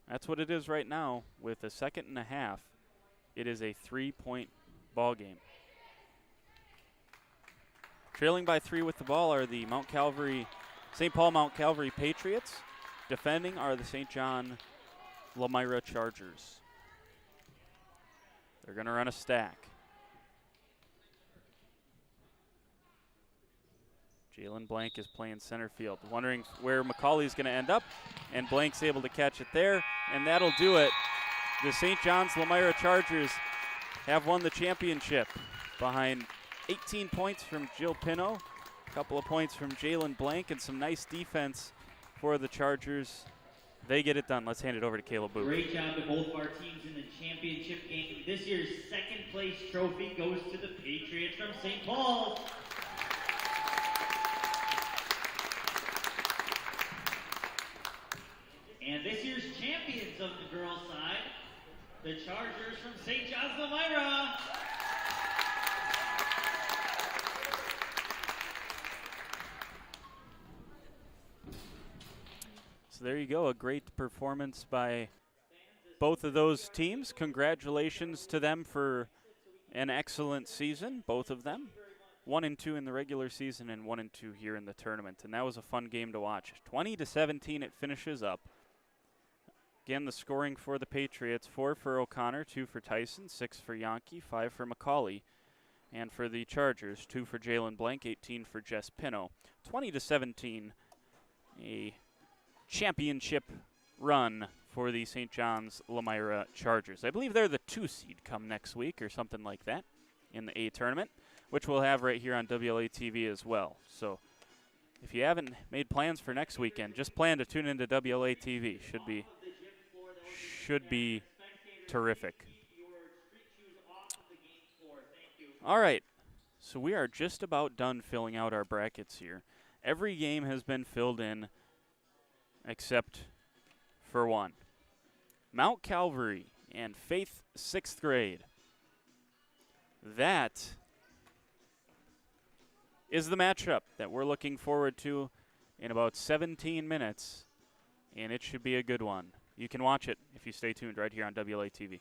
That's what it is right now. With a second and a half, it is a 3-point ball game. Trailing by 3 with the ball are the St. Paul Mount Calvary Patriots. Defending are the St. John Lomira Chargers. They're going to run a stack. Jalen Blank is playing center field, wondering where McCauley's going to end up, and Blank's able to catch it there, and that'll do it. The St. John's Lomira Chargers have won the championship behind 18 points from Jill Pino, a couple of points from Jalen Blank, and some nice defense for the Chargers. They get it done. Let's hand it over to Caleb Booth. Great job to both of our teams in the championship game. This year's 2nd place trophy goes to the Patriots from St. Paul. And this year's champions of the girls' side, the Chargers from St. John's Lomira. So there you go, a great performance by both of those teams. Congratulations to them for an excellent season, both of them. 1-2 in the regular season and 1-2 here in the tournament. And that was a fun game to watch. 20-17 it finishes up. Again, the scoring for the Patriots, 4 for O'Connor, 2 for Tyson, 6 for Yonke, 5 for McCauley. And for the Chargers, 2 for Jalen Blank, 18 for Jess Pino. 20-17, a championship run for the St. John's Lomira Chargers. I believe they're the 2 seed come next week or something like that in the A tournament, which we'll have right here on WLA TV as well. So if you haven't made plans for next weekend, just plan to tune into WLA TV. Should be terrific. All right, so we are just about done filling out our brackets here. Every game has been filled in except for one. Mount Calvary and Faith 6th grade. That is the matchup that we're looking forward to in about 17 minutes, and it should be a good one. You can watch it if you stay tuned right here on WLA TV.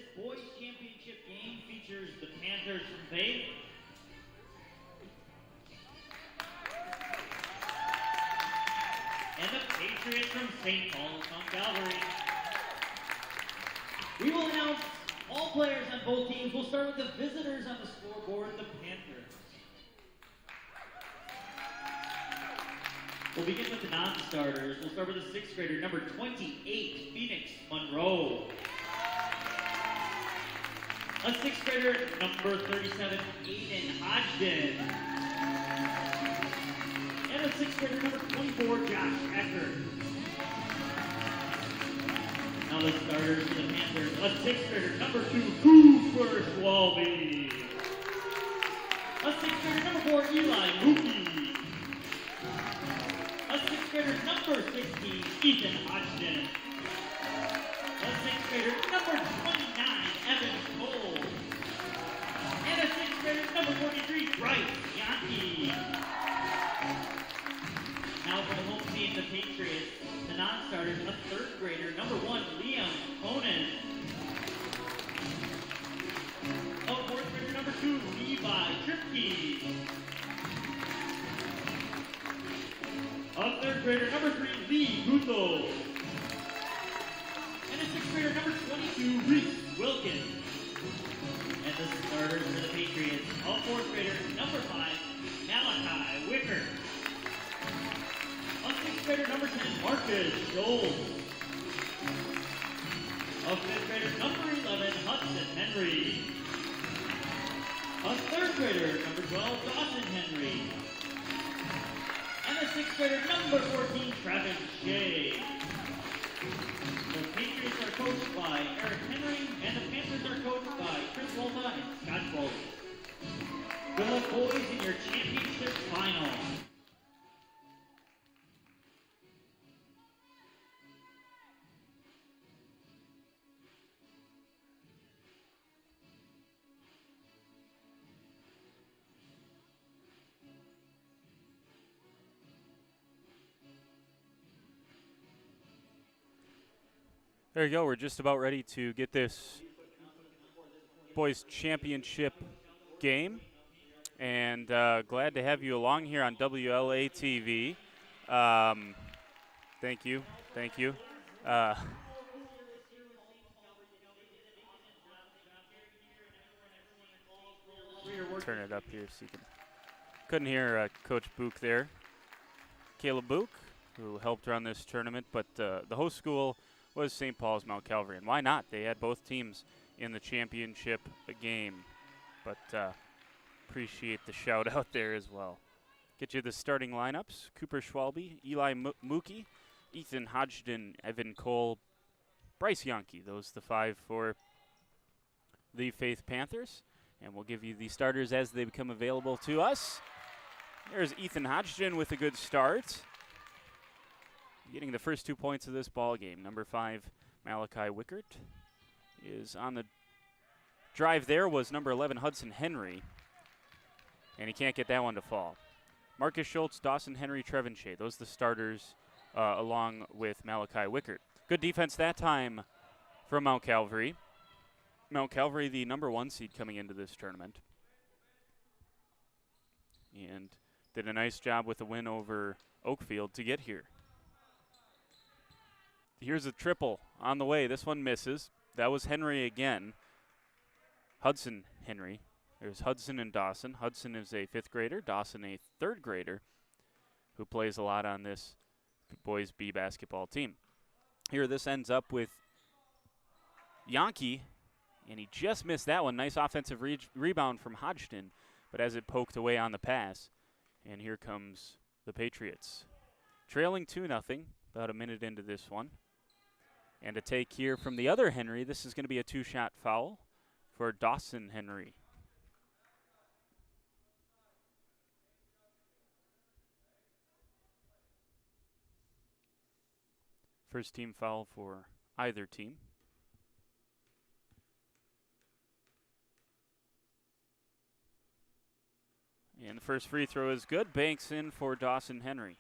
This boys championship game features the Panthers from Faith and the Patriots from St. Paul's on Calvary. We will announce all players on both teams. We'll start with the visitors on the scoreboard, the Panthers. We'll begin with the non-starters. We'll start with the sixth grader, number 28, Phoenix Monroe. A sixth grader, number 37, Aiden Hodgson. And a sixth grader, number 24, Josh Eckert. Now the starters for the Panthers. A sixth grader, number 2, Cooper Schwalbe. A sixth grader, number 4, Eli Mookie. A sixth grader, number 16, Ethan Hodgson. A sixth grader, number 29, Evan Cole. And a sixth grader, number 43, Bryce Yankee. Now for the home team, the Patriots, the non-starters, a third grader, number 1, Liam Conan. A fourth grader, number 2, Levi Tripke. A third grader, number 3, Lee Guto. And a sixth grader, number 22, Reese Wilkins. And the starters for the Patriots, a fourth grader, number 5, Malachi Wicker. A sixth grader, number 10, Marcus Scholes. A fifth grader, number 11, Hudson Henry. A third grader, number 12, Dawson Henry. And a sixth grader, number 14, Travis Shea. The Patriots are coached by Eric Henry, and the Panthers are coached by Chris Volta and Scott Foley. Good luck, boys, in your championship final. There you go. We're just about ready to get this boys championship game, and glad to have you along here on WLA TV. Thank you. Turn it up here so you can. Couldn't hear Coach Book there. Caleb Book, who helped run this tournament, but the host school was St. Paul's Mount Calvary. And why not? They had both teams in the championship game. But appreciate the shout out there as well. Get you the starting lineups. Cooper Schwalbe, Eli Mookie, Ethan Hodgson, Evan Cole, Bryce Yankee. Those the 5 for the Faith Panthers. And we'll give you the starters as they become available to us. There's Ethan Hodgson with a good start, getting the first 2 points of this ball game. Number 5, Malachi Wickert, is on the drive. There was number 11, Hudson Henry, and he can't get that one to fall. Marcus Schultz, Dawson Henry, Trevin Shea. Those are the starters along with Malachi Wickert. Good defense that time from Mount Calvary. Mount Calvary, the number 1 seed coming into this tournament, and did a nice job with the win over Oakfield to get here. Here's a triple on the way. This one misses. That was Henry again. Hudson Henry. There's Hudson and Dawson. Hudson is a 5th grader. Dawson a 3rd grader who plays a lot on this boys B basketball team. Here this ends up with Yankee, and he just missed that one. Nice offensive rebound from Hodgson, but as it poked away on the pass. And here comes the Patriots. Trailing 2-0, about a minute into this one. And a take here from the other Henry. This is going to be a 2-shot foul for Dawson Henry. First team foul for either team. And the first free throw is good. Banks in for Dawson Henry.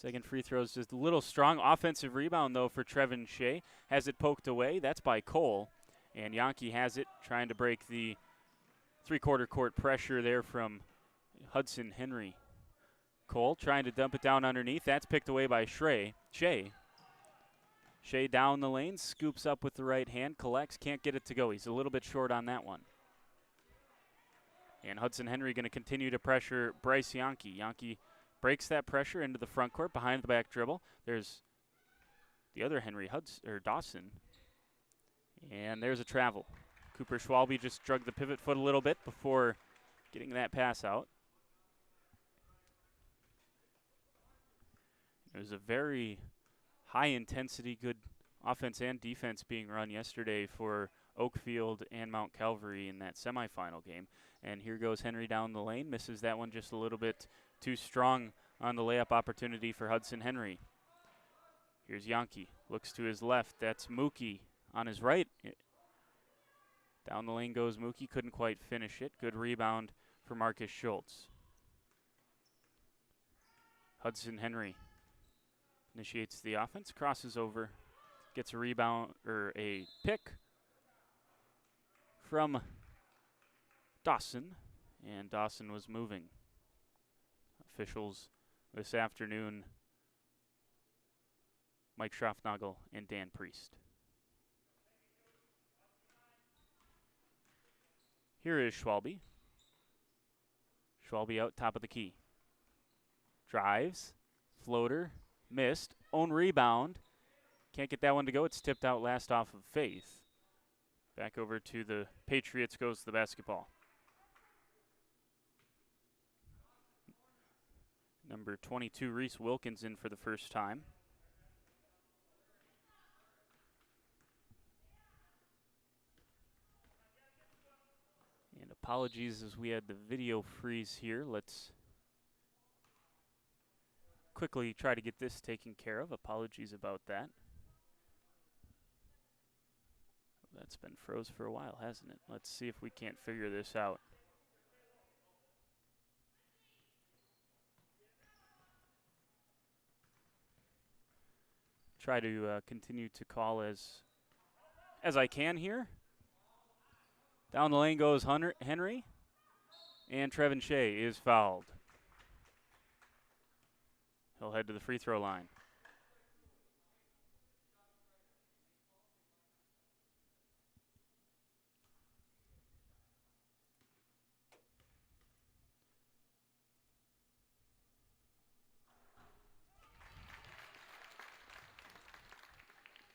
Second free throw is just a little strong. Offensive rebound, though, for Trevin Shea. Has it poked away. That's by Cole. And Yankee has it, trying to break the three-quarter court pressure there from Hudson Henry. Cole trying to dump it down underneath. That's picked away by Shea. Shea down the lane, scoops up with the right hand, collects, can't get it to go. He's a little bit short on that one. And Hudson Henry going to continue to pressure Bryce Yankee. Yankee breaks that pressure into the front court, behind the back dribble. There's the other Henry, Dawson. And there's a travel. Cooper Schwalbe just drug the pivot foot a little bit before getting that pass out. It was a very high-intensity, good offense and defense being run yesterday for Oakfield and Mount Calvary in that semifinal game. And here goes Henry down the lane. Misses that one just a little bit too strong on the layup opportunity for Hudson Henry. Here's Yankee. Looks to his left. That's Mookie on his right. Down the lane goes Mookie. Couldn't quite finish it. Good rebound for Marcus Schultz. Hudson Henry initiates the offense. Crosses over. Gets a rebound, or a pick from Dawson. And Dawson was moving. Officials this afternoon, Mike Schroffnagel and Dan Priest. Here is Schwalbe. Schwalbe out top of the key. Drives, floater, missed, own rebound. Can't get that one to go. It's tipped out last off of Faith. Back over to the Patriots goes the basketball. Number 22, Reese Wilkins, in for the first time. And apologies as we had the video freeze here. Let's quickly try to get this taken care of. Apologies about that. That's been froze for a while, hasn't it? Let's see if we can't figure this out. Try to continue to call as I can here. Down the lane goes Henry, and Trevin Shea is fouled. He'll head to the free throw line.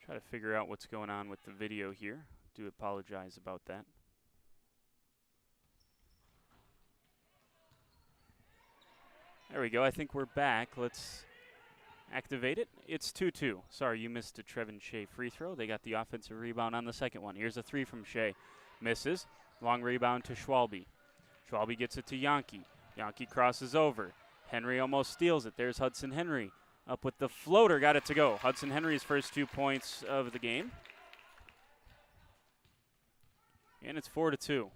Try to figure out what's going on with the video here. Do apologize about that. There we go. I think we're back. Let's activate it. It's 2-2. Sorry, you missed a Trevin Shea free throw. They got the offensive rebound on the second one. Here's a three from Shea. Misses. Long rebound to Schwalbe. Schwalbe gets it to Yankee. Yankee crosses over. Henry almost steals it. There's Hudson Henry. Up with the floater, got it to go. Hudson Henry's first 2 points of the game. And it's 4-2.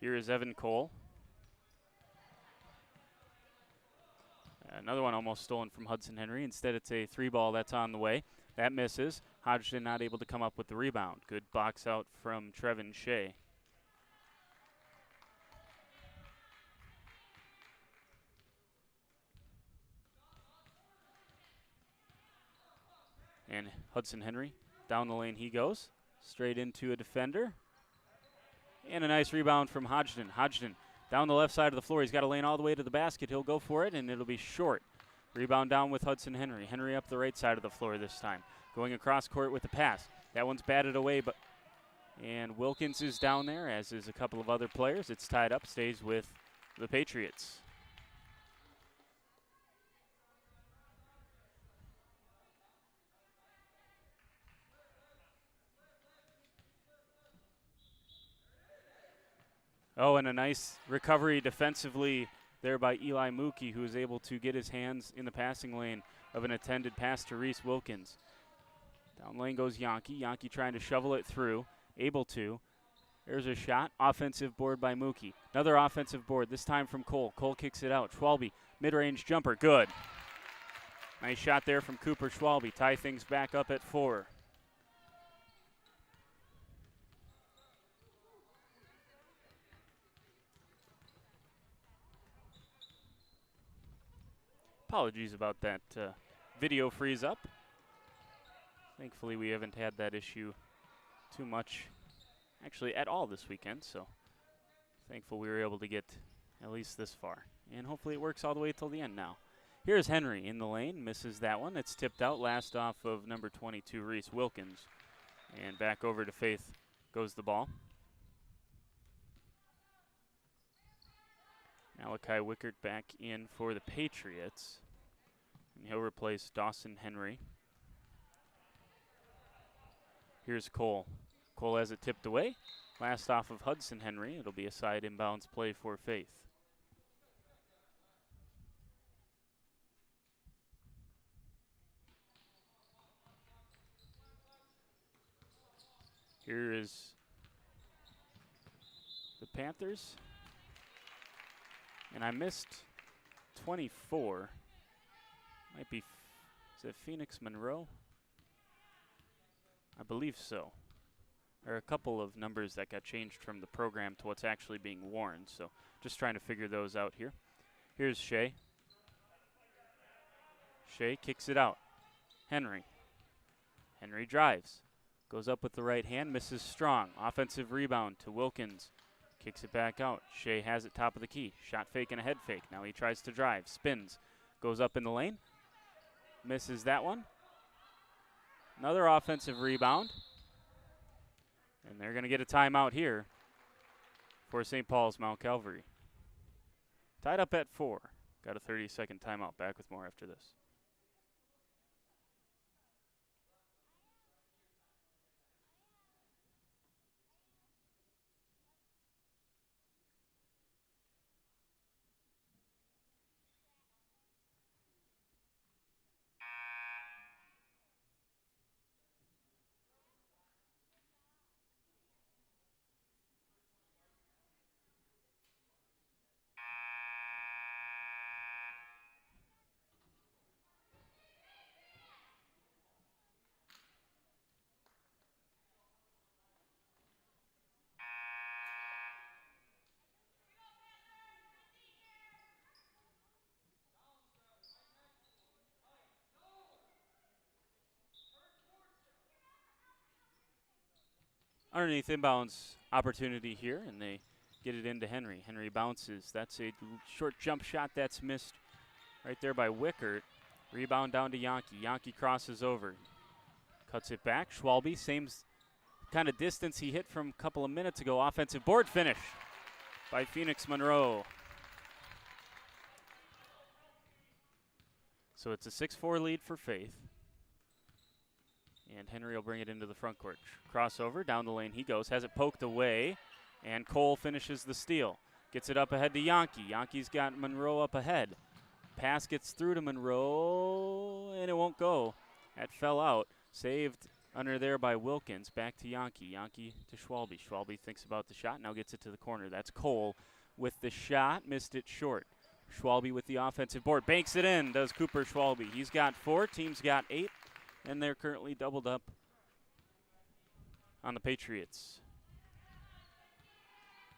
Here is Evan Cole. Another one almost stolen from Hudson Henry. Instead, it's a 3-ball that's on the way. That misses. Hodgson not able to come up with the rebound. Good box out from Trevin Shea. And Hudson Henry, down the lane he goes. Straight into a defender. And a nice rebound from Hodgson. Hodgson down the left side of the floor. He's got a lane all the way to the basket. He'll go for it, and it'll be short. Rebound down with Hudson Henry. Henry up the right side of the floor this time. Going across court with the pass. That one's batted away, and Wilkins is down there, as is a couple of other players. It's tied up, stays with the Patriots. Oh, and a nice recovery defensively there by Eli Mookie, who is able to get his hands in the passing lane of an intended pass to Reese Wilkins. Down lane goes Yankee. Yankee trying to shovel it through. Able to. There's a shot. Offensive board by Mookie. Another offensive board, this time from Cole. Cole kicks it out. Schwalbe, mid-range jumper. Good. Nice shot there from Cooper Schwalbe. Tie things back up at 4. Apologies about that video freeze up. Thankfully, we haven't had that issue too much, actually at all this weekend, so thankful we were able to get at least this far. And hopefully it works all the way till the end now. Here's Henry in the lane, misses that one. It's tipped out, last off of number 22, Reese Wilkins. And back over to Faith goes the ball. Malachi Wickert back in for the Patriots. And he'll replace Dawson Henry. Here's Cole. Cole has it tipped away. Last off of Hudson Henry. It'll be a side inbounds play for Faith. Here is the Panthers. And I missed 24. Might be, is it Phoenix Monroe? I believe so. There are a couple of numbers that got changed from the program to what's actually being worn, so just trying to figure those out here. Here's Shea. Shea kicks it out. Henry. Henry drives. Goes up with the right hand, misses strong. Offensive rebound to Wilkins. Kicks it back out. Shea has it top of the key. Shot fake and a head fake. Now he tries to drive. Spins. Goes up in the lane. Misses that one. Another offensive rebound. And they're going to get a timeout here for St. Paul's Mount Calvary. Tied up at 4. Got a 30-second timeout. Back with more after this. Underneath inbounds opportunity here, and they get it into Henry. Henry bounces. That's a short jump shot that's missed right there by Wickert. Rebound down to Yankee. Yankee crosses over. Cuts it back. Schwalbe, same kind of distance he hit from a couple of minutes ago. Offensive board finish by Phoenix Monroe. So it's a 6-4 lead for Faith. And Henry will bring it into the front court. Crossover, down the lane he goes, has it poked away, and Cole finishes the steal. Gets it up ahead to Yankee. Yankee's got Monroe up ahead. Pass gets through to Monroe, and it won't go. That fell out. Saved under there by Wilkins. Back to Yankee. Yankee to Schwalbe. Schwalbe thinks about the shot, now gets it to the corner. That's Cole with the shot, missed it short. Schwalbe with the offensive board. Banks it in, does Cooper Schwalbe. He's got 4, team's got 8. And they're currently doubled up on the Patriots.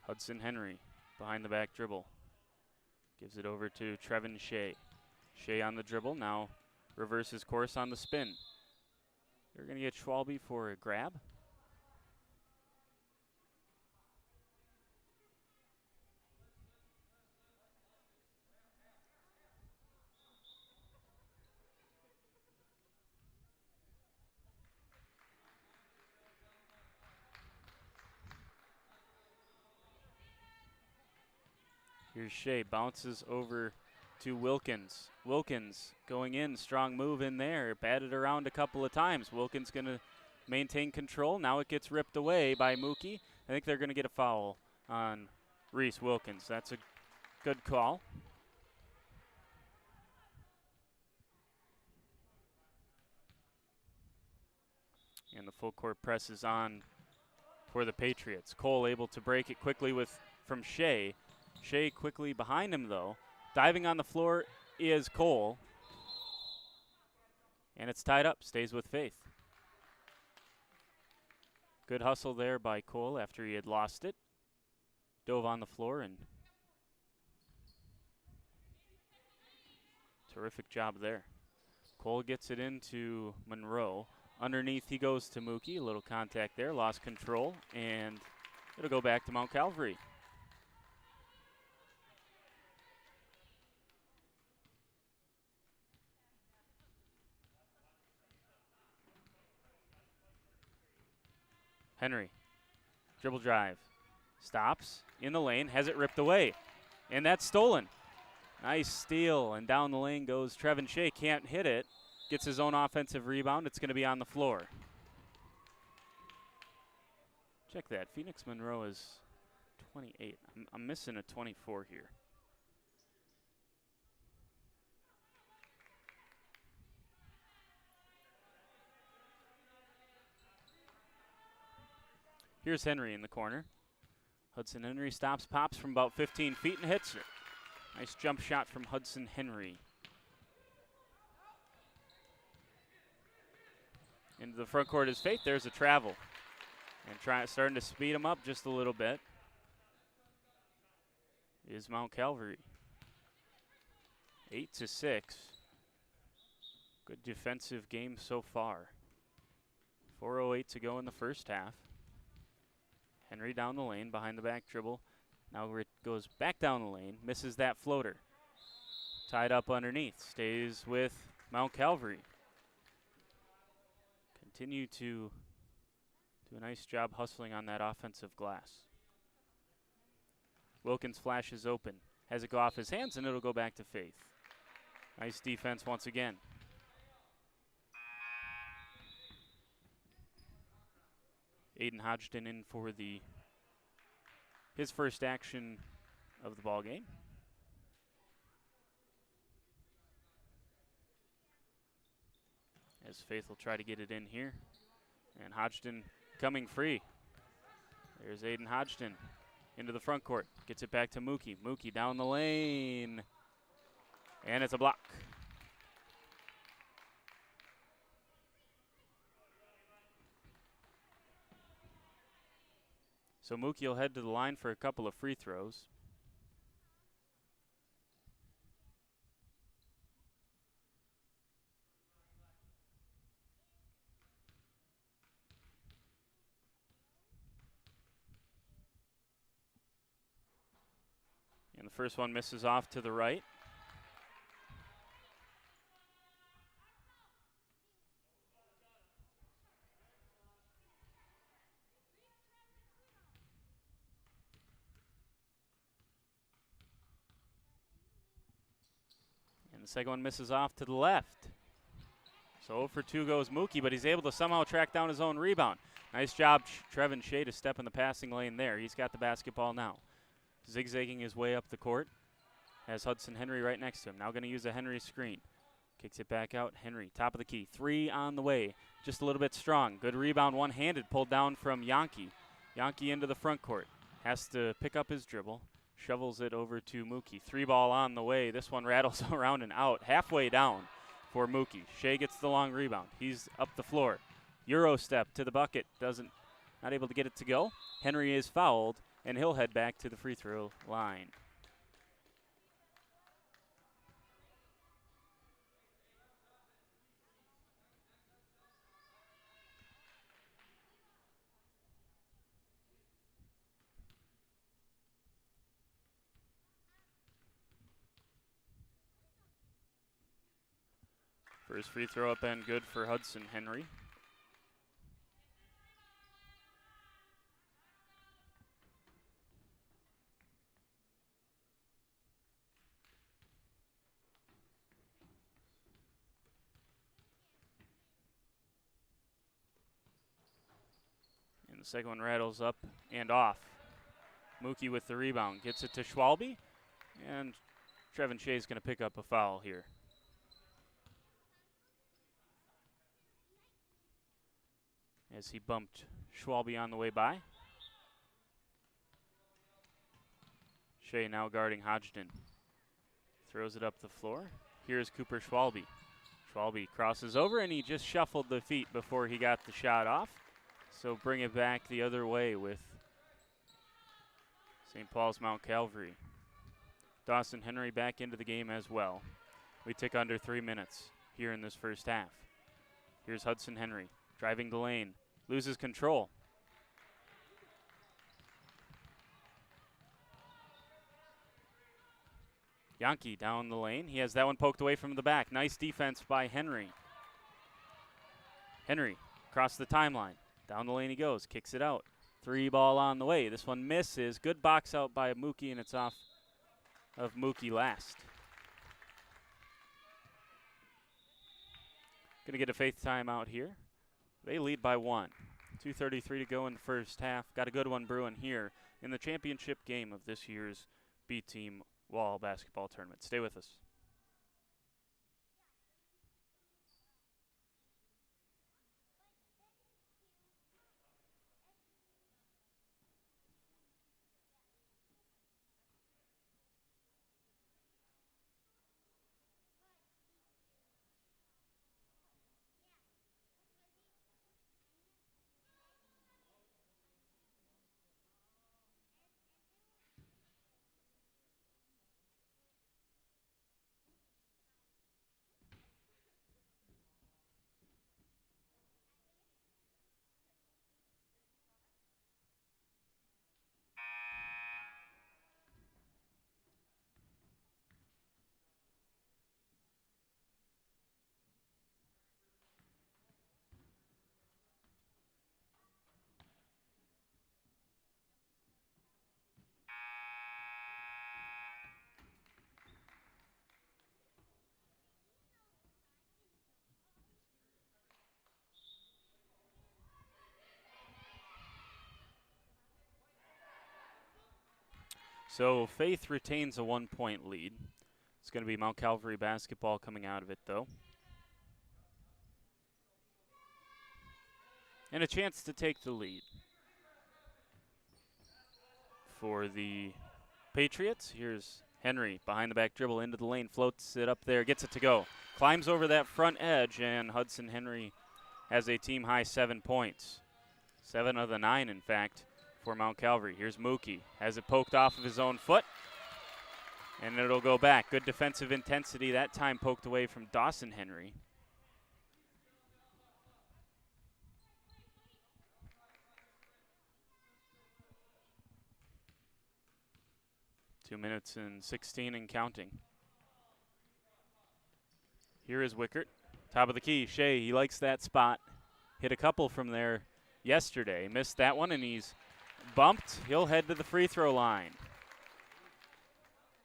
Hudson Henry behind the back dribble. Gives it over to Trevin Shea. Shea on the dribble, now reverses course on the spin. They're going to get Schwalbe for a grab. Here's Shea, bounces over to Wilkins. Wilkins going in, strong move in there, batted around a couple of times. Wilkins going to maintain control. Now it gets ripped away by Mookie. I think they're going to get a foul on Reese Wilkins. That's a good call. And the full court press is on for the Patriots. Cole able to break it quickly from Shea. Shea quickly behind him, though. Diving on the floor is Cole. And it's tied up, stays with Faith. Good hustle there by Cole after he had lost it. Dove on the floor and terrific job there. Cole gets it into Monroe. Underneath he goes to Mookie. A little contact there, lost control, and it'll go back to Mount Calvary. Henry, dribble drive, stops in the lane, has it ripped away, and that's stolen. Nice steal, and down the lane goes Trevin Shea, can't hit it, gets his own offensive rebound, it's going to be on the floor. Check that, Phoenix Monroe is 28. I'm missing a 24 here. Here's Henry in the corner. Hudson Henry stops, pops from about 15 feet and hits it. Nice jump shot from Hudson Henry. Into the front court is Faith. There's a travel. And starting to speed him up just a little bit is Mount Calvary. 8-6. Good defensive game so far. 4:08 to go in the first half. Henry down the lane, behind the back dribble. Now it goes back down the lane, misses that floater. Tied up underneath, stays with Mount Calvary. Continue to do a nice job hustling on that offensive glass. Wilkins flashes open, has it go off his hands, and it'll go back to Faith. Nice defense once again. Aiden Hodgson in for his first action of the ball game. As Faith will try to get it in here. And Hodgson coming free. There's Aiden Hodgson into the front court. Gets it back to Mookie. Mookie down the lane. And it's a block. So Mookie will head to the line for a couple of free throws. And the first one misses off to the right. The second one misses off to the left. So 0 for 2 goes Mookie, but he's able to somehow track down his own rebound. Nice job, Trevin Shea, to step in the passing lane there. He's got the basketball now. Zigzagging his way up the court. Has Hudson Henry right next to him. Now going to use a Henry screen. Kicks it back out. Henry, top of the key. 3 on the way. Just a little bit strong. Good rebound, one-handed, pulled down from Yankee. Yankee into the front court. Has to pick up his dribble. Shovels it over to Mookie. 3 ball on the way. This one rattles around and out. Halfway down for Mookie. Shea gets the long rebound. He's up the floor. Euro step to the bucket. Not able to get it to go. Henry is fouled, and he'll head back to the free throw line. First free throw up and good for Hudson Henry. And the second one rattles up and off. Mookie with the rebound. Gets it to Schwalbe. And Trevin Shea is going to pick up a foul here. As he bumped Schwalbe on the way by. Shea now guarding Hodgson. Throws it up the floor. Here's Cooper Schwalbe. Schwalbe crosses over, and he just shuffled the feet before he got the shot off. So bring it back the other way with St. Paul's Mount Calvary. Dawson Henry back into the game as well. We tick under 3 minutes here in this first half. Here's Hudson Henry driving the lane. Loses control. Yankee down the lane. He has that one poked away from the back. Nice defense by Henry. Henry across the timeline. Down the lane he goes. Kicks it out. 3 ball on the way. This one misses. Good box out by Mookie, and it's off of Mookie last. Going to get a Faith timeout here. They lead by 1. 2:33 to go in the first half. Got a good one brewing here in the championship game of this year's B-Team Wall Basketball Tournament. Stay with us. So Faith retains a 1-point lead. It's going to be Mount Calvary basketball coming out of it, though. And a chance to take the lead. For the Patriots, here's Henry behind the back dribble into the lane, floats it up there, gets it to go. Climbs over that front edge, and Hudson Henry has a team high 7 points. 7 of the 9, in fact, for Mount Calvary. Here's Mookie, has it poked off of his own foot, and it'll go back. Good defensive intensity that time, poked away from Dawson Henry. Two minutes and 16 and counting. Here is Wickert, top of the key. Shea, he likes that spot. Hit a couple from there yesterday. Missed that one, and he's bumped. He'll head to the free throw line.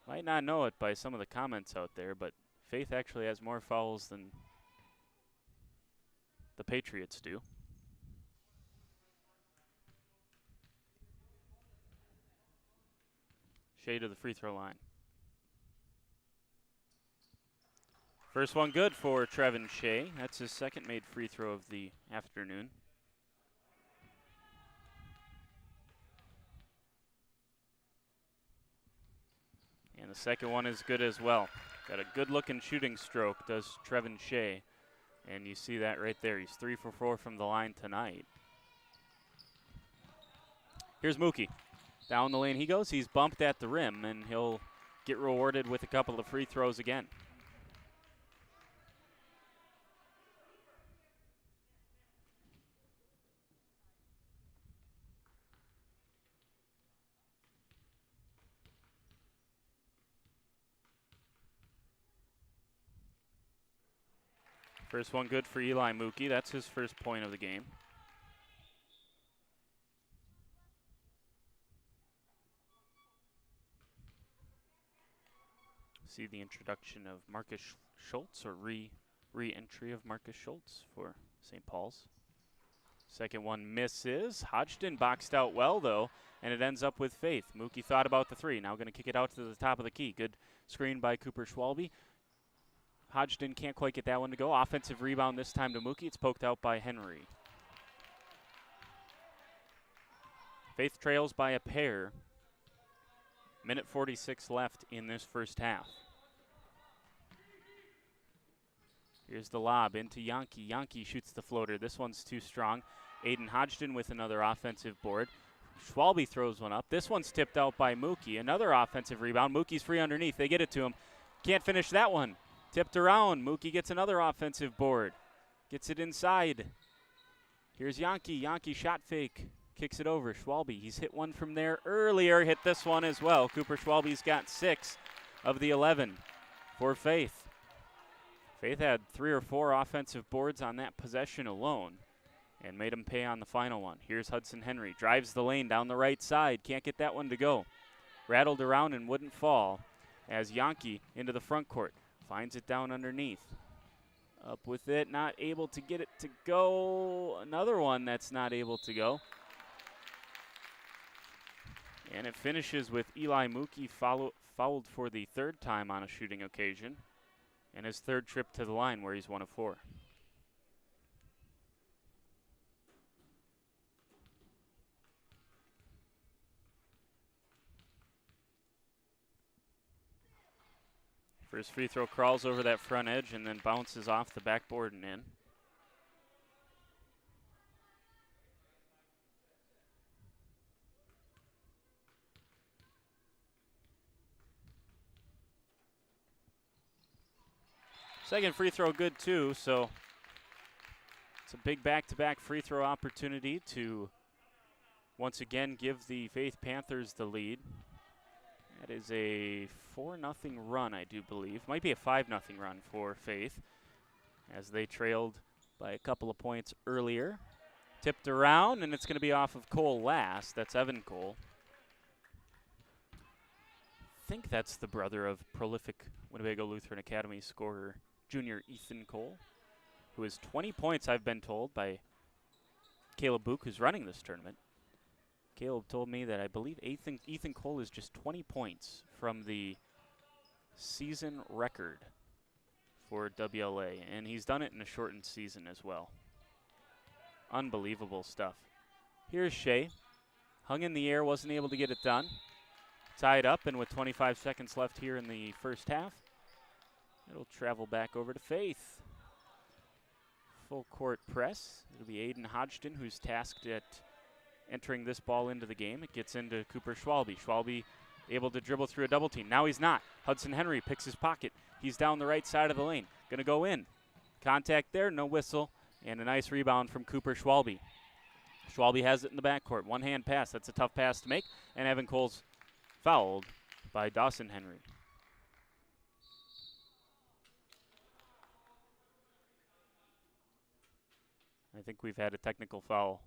Might not know it by some of the comments out there, but Faith actually has more fouls than the Patriots do. Shea to the free throw line. First one good for Trevin Shea. That's his second made free throw of the afternoon. And the second one is good as well. Got a good looking shooting stroke, does Trevin Shea. And you see that right there. He's 3 for 4 from the line tonight. Here's Mookie. Down the lane he goes. He's bumped at the rim, and he'll get rewarded with a couple of free throws again. First one good for Eli Mookie. That's his first point of the game. See the introduction of Marcus Schultz, or re-entry of Marcus Schultz for St. Paul's. Second one misses. Hodgson boxed out well, though, and it ends up with Faith. Mookie thought about the three. Now going to kick it out to the top of the key. Good screen by Cooper Schwalbe. Hodgson can't quite get that one to go. Offensive rebound this time to Mookie. It's poked out by Henry. Faith trails by a pair. Minute 46 left in this first half. Here's the lob into Yankee. Yankee shoots the floater. This one's too strong. Aiden Hodgson with another offensive board. Schwalbe throws one up. This one's tipped out by Mookie. Another offensive rebound. Mookie's free underneath. They get it to him. Can't finish that one. Tipped around. Mookie gets another offensive board. Gets it inside. Here's Yankee. Yankee shot fake. Kicks it over. Schwalbe, he's hit one from there earlier. Hit this one as well. Cooper Schwalbe's got 6 of the 11 for Faith. Faith had 3 or 4 offensive boards on that possession alone and made him pay on the final one. Here's Hudson Henry. Drives the lane down the right side. Can't get that one to go. Rattled around and wouldn't fall as Yankee into the front court. Finds it down underneath. Up with it. Not able to get it to go. Another one that's not able to go. And it finishes with Eli Mookie fouled for the 3rd time on a shooting occasion. And his 3rd trip to the line where he's 1 of 4. First free throw crawls over that front edge and then bounces off the backboard and in. Second free throw good too, so it's a big back-to-back free throw opportunity to once again give the Faith Panthers the lead. That is a 4-0 run, I do believe. Might be a 5-0 run for Faith as they trailed by a couple of points earlier. Tipped around, and it's going to be off of Cole last. That's Evan Cole. I think that's the brother of prolific Winnebago Lutheran Academy scorer junior Ethan Cole, who has 20 points, I've been told, by Caleb Book, who's running this tournament. Caleb told me that I believe Ethan Cole is just 20 points from the season record for WLA, and he's done it in a shortened season as well. Unbelievable stuff. Here's Shea. Hung in the air, wasn't able to get it done. Tied up, and with 25 seconds left here in the first half, it'll travel back over to Faith. Full court press. It'll be Aiden Hodgson who's tasked at entering this ball into the game. It gets into Cooper Schwalbe. Schwalbe able to dribble through a double team. Now he's not. Hudson Henry picks his pocket. He's down the right side of the lane. Gonna go in. Contact there, no whistle, and a nice rebound from Cooper Schwalbe. Schwalbe has it in the backcourt. One-hand pass. That's a tough pass to make, and Evan Cole's fouled by Dawson Henry. I think we've had a technical foul.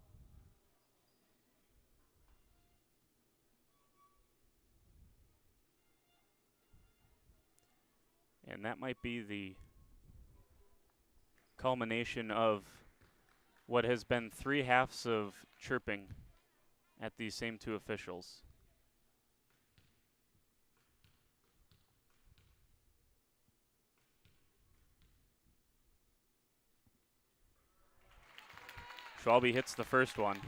And that might be the culmination of what has been 3 halves of chirping at these same 2 officials. Schwalbe hits the first one.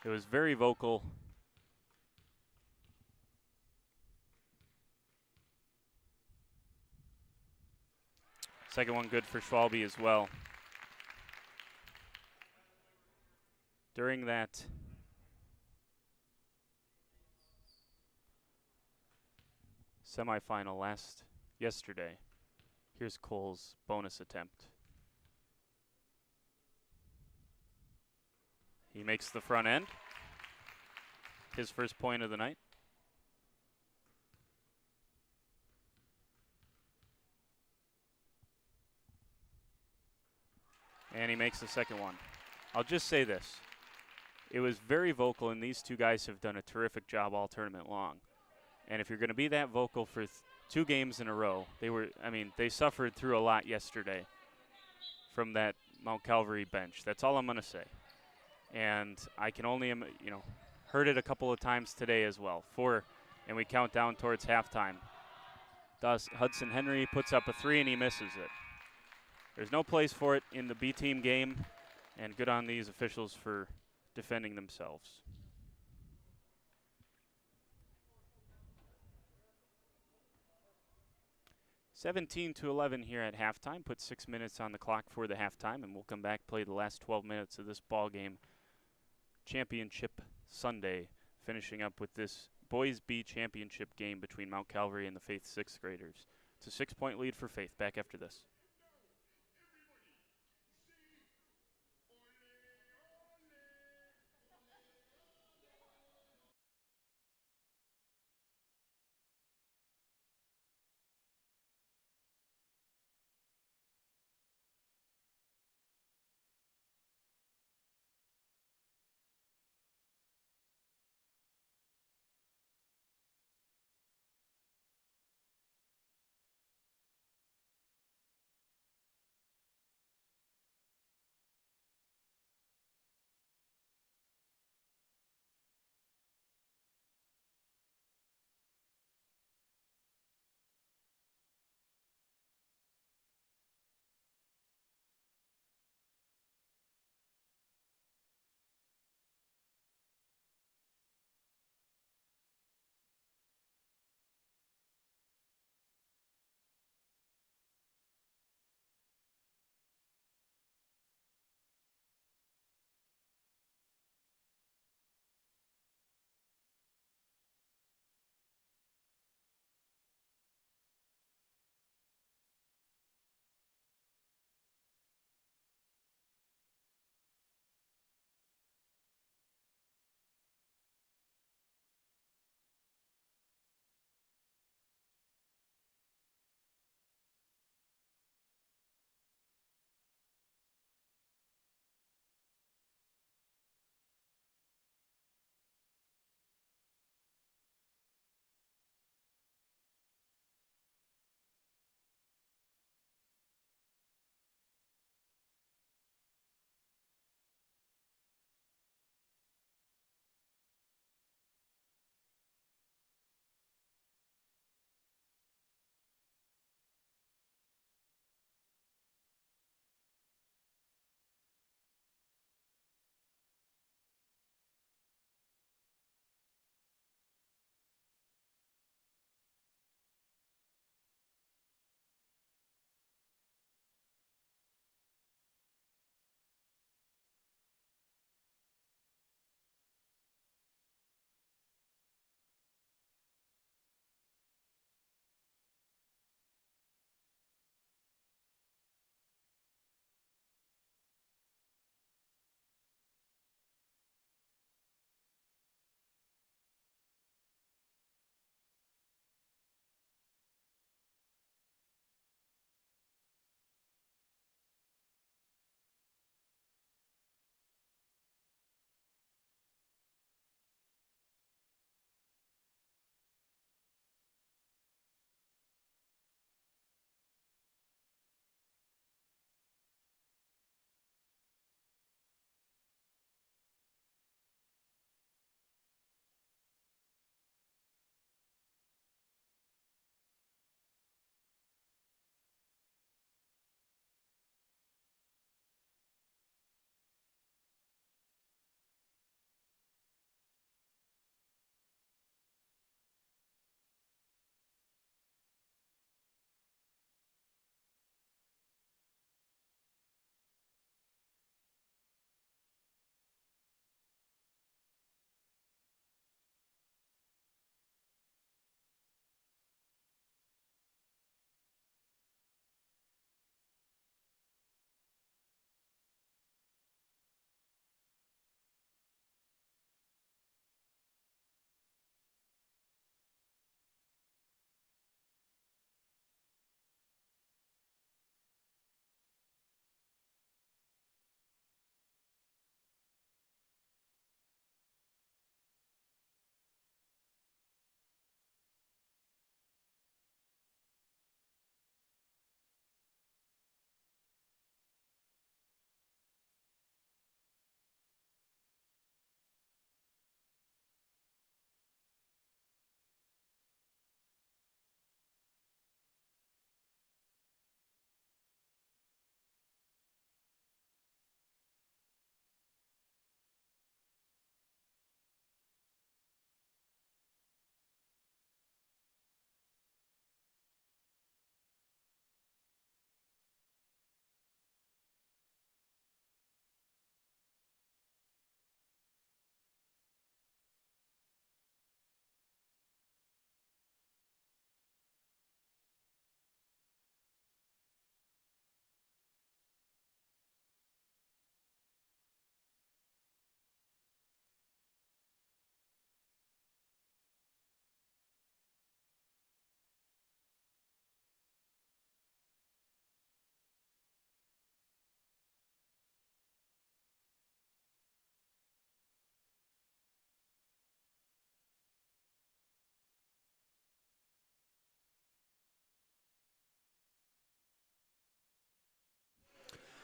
It was very vocal. Second one good for Schwalbe as well. During that semifinal yesterday, here's Cole's bonus attempt. He makes the front end. His first point of the night. And he makes the second one. I'll just say this. It was very vocal, and these 2 guys have done a terrific job all tournament long. And if you're going to be that vocal for 2 games in a row, they suffered through a lot yesterday from that Mount Calvary bench. That's all I'm going to say. And I can only, heard it a couple of times today as well. 4, and we count down towards halftime. Hudson Henry puts up a 3, and he misses it. There's no place for it in the B-team game, and good on these officials for defending themselves. 17-11 here at halftime. Put 6 minutes on the clock for the halftime, and we'll come back, play the last 12 minutes of this ball game. Championship Sunday, finishing up with this Boys B championship game between Mount Calvary and the Faith 6th graders. It's a 6-point lead for Faith. Back after this.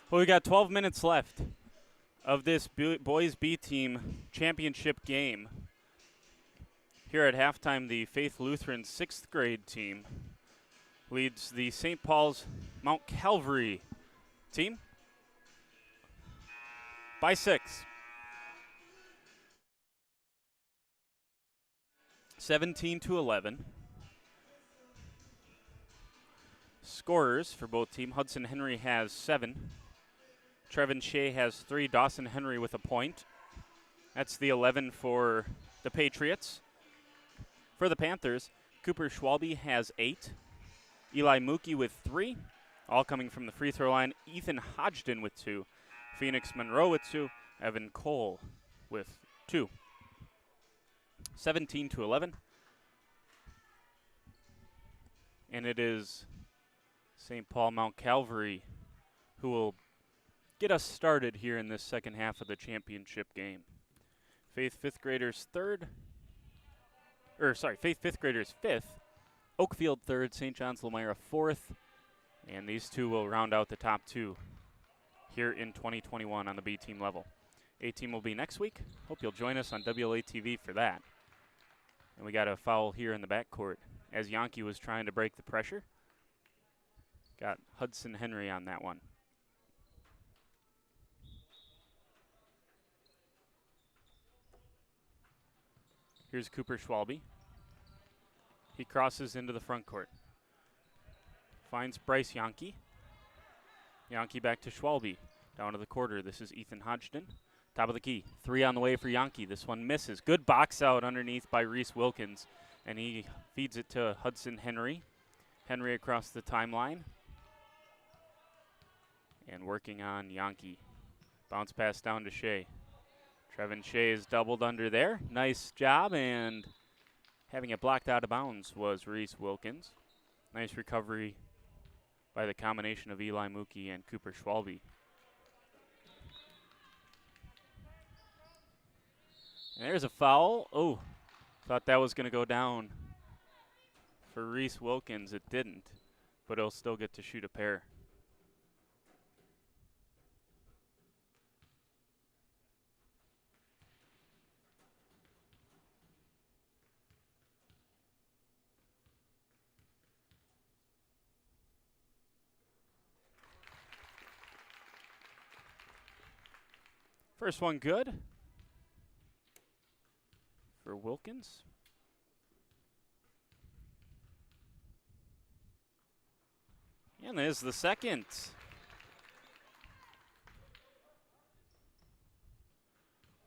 Well, we got 12 minutes left of this boys B team championship game. Here at halftime, the Faith Lutheran 6th grade team leads the St. Paul's Mount Calvary team by 6. 17-11. Scorers for both teams. Hudson Henry has 7. Trevin Shea has 3. Dawson Henry with a point. That's the 11 for the Patriots. For the Panthers, Cooper Schwalbe has 8. Eli Mookie with 3. All coming from the free throw line. Ethan Hodgden with 2. Phoenix Monroe with 2. Evan Cole with 2. 17-11. And it is St. Paul Mount Calvary who will get us started here in this second half of the championship game. Faith 5th graders 5th. Oakfield 3rd, St. John's Lomira 4th. And these two will round out the top 2 here in 2021 on the B team level. A team will be next week. Hope you'll join us on WLA-TV for that. And we got a foul here in the backcourt as Yankee was trying to break the pressure. Got Hudson Henry on that one. Here's Cooper Schwalbe. He crosses into the front court. Finds Bryce Yankee. Yankee back to Schwalbe. Down to the quarter. This is Ethan Hodgden. Top of the key. 3 on the way for Yankee. This one misses. Good box out underneath by Reese Wilkins. And he feeds it to Hudson Henry. Henry across the timeline. And working on Yankee. Bounce pass down to Shea. Trevin Shea is doubled under there. Nice job, and having it blocked out of bounds was Reese Wilkins. Nice recovery by the combination of Eli Mookie and Cooper Schwalbe. And there's a foul. Oh, thought that was going to go down for Reese Wilkins. It didn't, but he'll still get to shoot a pair. First one good for Wilkins. And there's the second.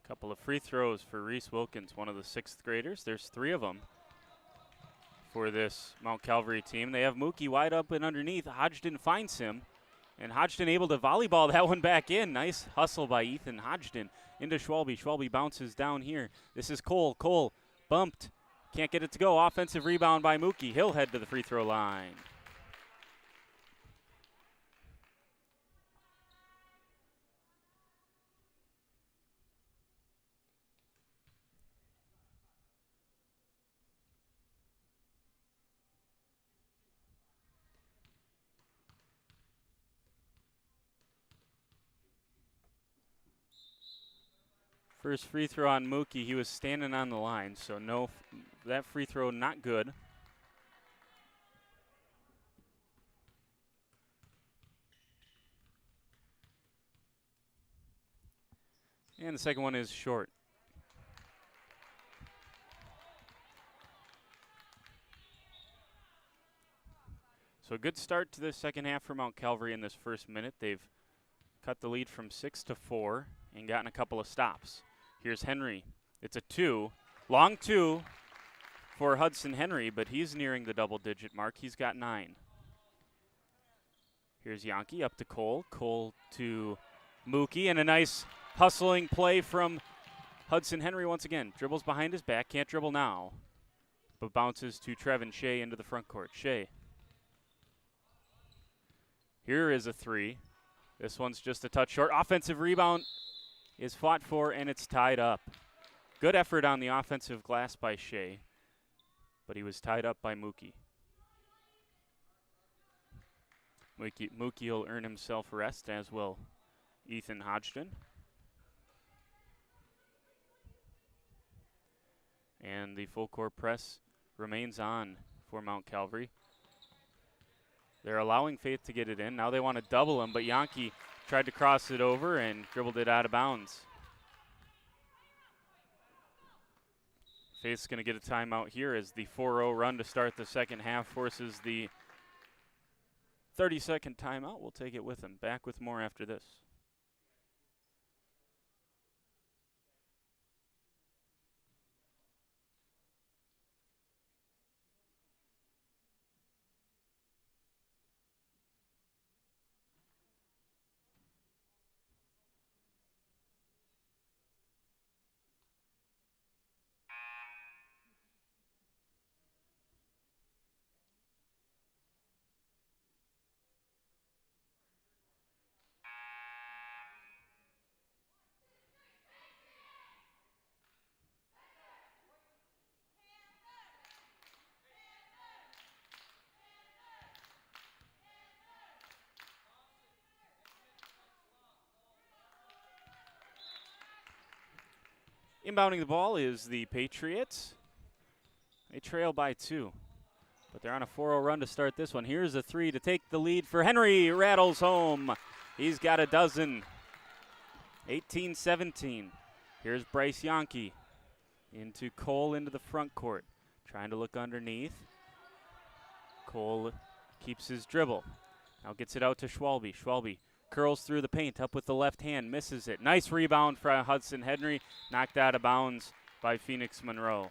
Couple of free throws for Reese Wilkins, one of the 6th graders. There's 3 of them for this Mount Calvary team. They have Mookie wide open underneath. Hodgden finds him, and Hodgden able to volleyball that one back in. Nice hustle by Ethan Hodgden into Schwalbe. Schwalbe bounces down here. This is Cole. Cole bumped. Can't get it to go. Offensive rebound by Mookie. He'll head to the free throw line. First free throw on Mookie, he was standing on the line, so no, that free throw not good. And the second one is short. So a good start to the second half for Mount Calvary in this first minute. They've cut the lead from 6 to 4 and gotten a couple of stops. Here's Henry. It's a 2. Long 2 for Hudson Henry, but he's nearing the double-digit mark. He's got 9. Here's Yankee up to Cole. Cole to Mookie, and a nice hustling play from Hudson Henry once again. Dribbles behind his back. Can't dribble now, but bounces to Trevin Shea into the front court. Shea. Here is a 3. This one's just a touch short. Offensive rebound is fought for, and it's tied up. Good effort on the offensive glass by Shea, but he was tied up by Mookie. Mookie will earn himself a rest, as will Ethan Hodgson. And the full court press remains on for Mount Calvary. They're allowing Faith to get it in. Now they want to double him, but Yankee tried to cross it over and dribbled it out of bounds. Faith's going to get a timeout here as the 4-0 run to start the second half forces the 30-second timeout. We'll take it with them. Back with more after this. Inbounding the ball is the Patriots. They trail by 2, but they're on a 4-0 run to start this one. Here's a 3 to take the lead for Henry. Rattles home. He's got a dozen. 18-17. Here's Bryce Yankee into Cole into the front court. Trying to look underneath. Cole keeps his dribble. Now gets it out to Schwalbe. Schwalbe curls through the paint, up with the left hand, misses it. Nice rebound for Hudson Henry, knocked out of bounds by Phoenix Monroe.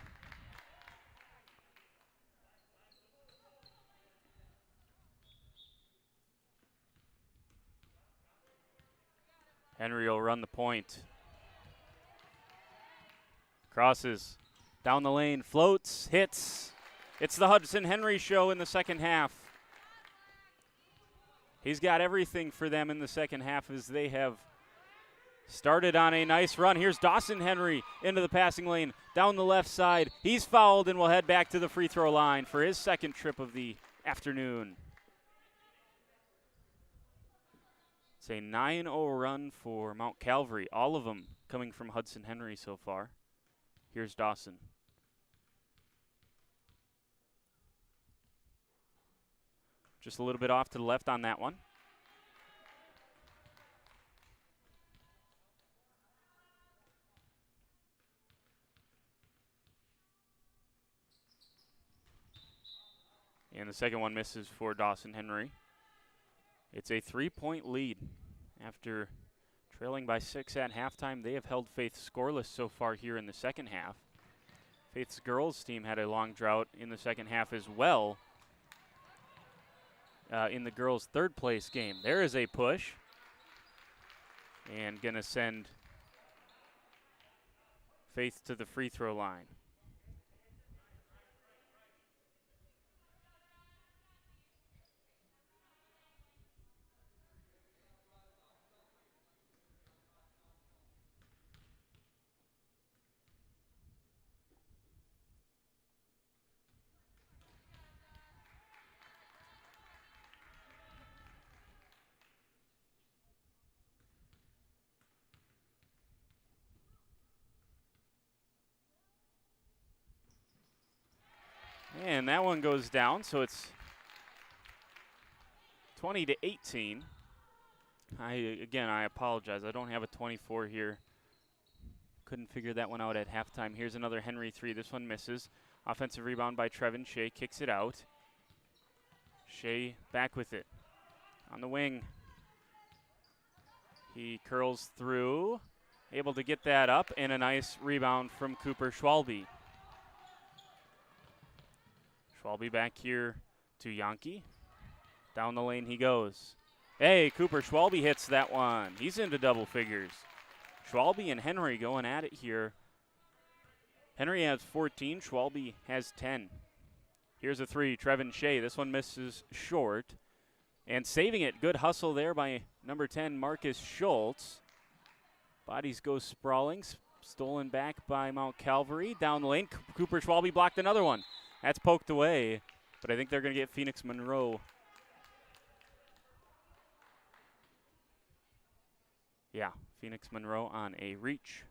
Henry will run the point. Crosses down the lane, floats, hits. It's the Hudson Henry show in the second half. He's got everything for them in the second half as they have started on a nice run. Here's Dawson Henry into the passing lane, down the left side. He's fouled and will head back to the free throw line for his second trip of the afternoon. It's a 9-0 run for Mount Calvary, all of them coming from Hudson Henry so far. Here's Dawson. Just a little bit off to the left on that one. And the second one misses for Dawson Henry. It's a 3-point lead. After trailing by 6 at halftime, they have held Faith scoreless so far here in the second half. Faith's girls team had a long drought in the second half as well. In the girls' third place game. There is a push. And gonna send Faith to the free throw line. And that one goes down, so it's 20-18. I apologize. I don't have a 24 here. Couldn't figure that one out at halftime. Here's another Henry 3. This one misses. Offensive rebound by Trevin Shea. Kicks it out. Shea back with it. On the wing. He curls through. Able to get that up. And a nice rebound from Cooper Schwalbe. Schwalbe back here to Yankee. Down the lane he goes. Hey, Cooper Schwalbe hits that one. He's into double figures. Schwalbe and Henry going at it here. Henry has 14. Schwalbe has 10. Here's a 3. Trevin Shea. This one misses short. And saving it. Good hustle there by number 10, Marcus Schultz. Bodies go sprawling. Stolen back by Mount Calvary. Down the lane. Cooper Schwalbe blocked another one. That's poked away. But I think they're going to get Phoenix Monroe Yeah, Phoenix Monroe on a reach.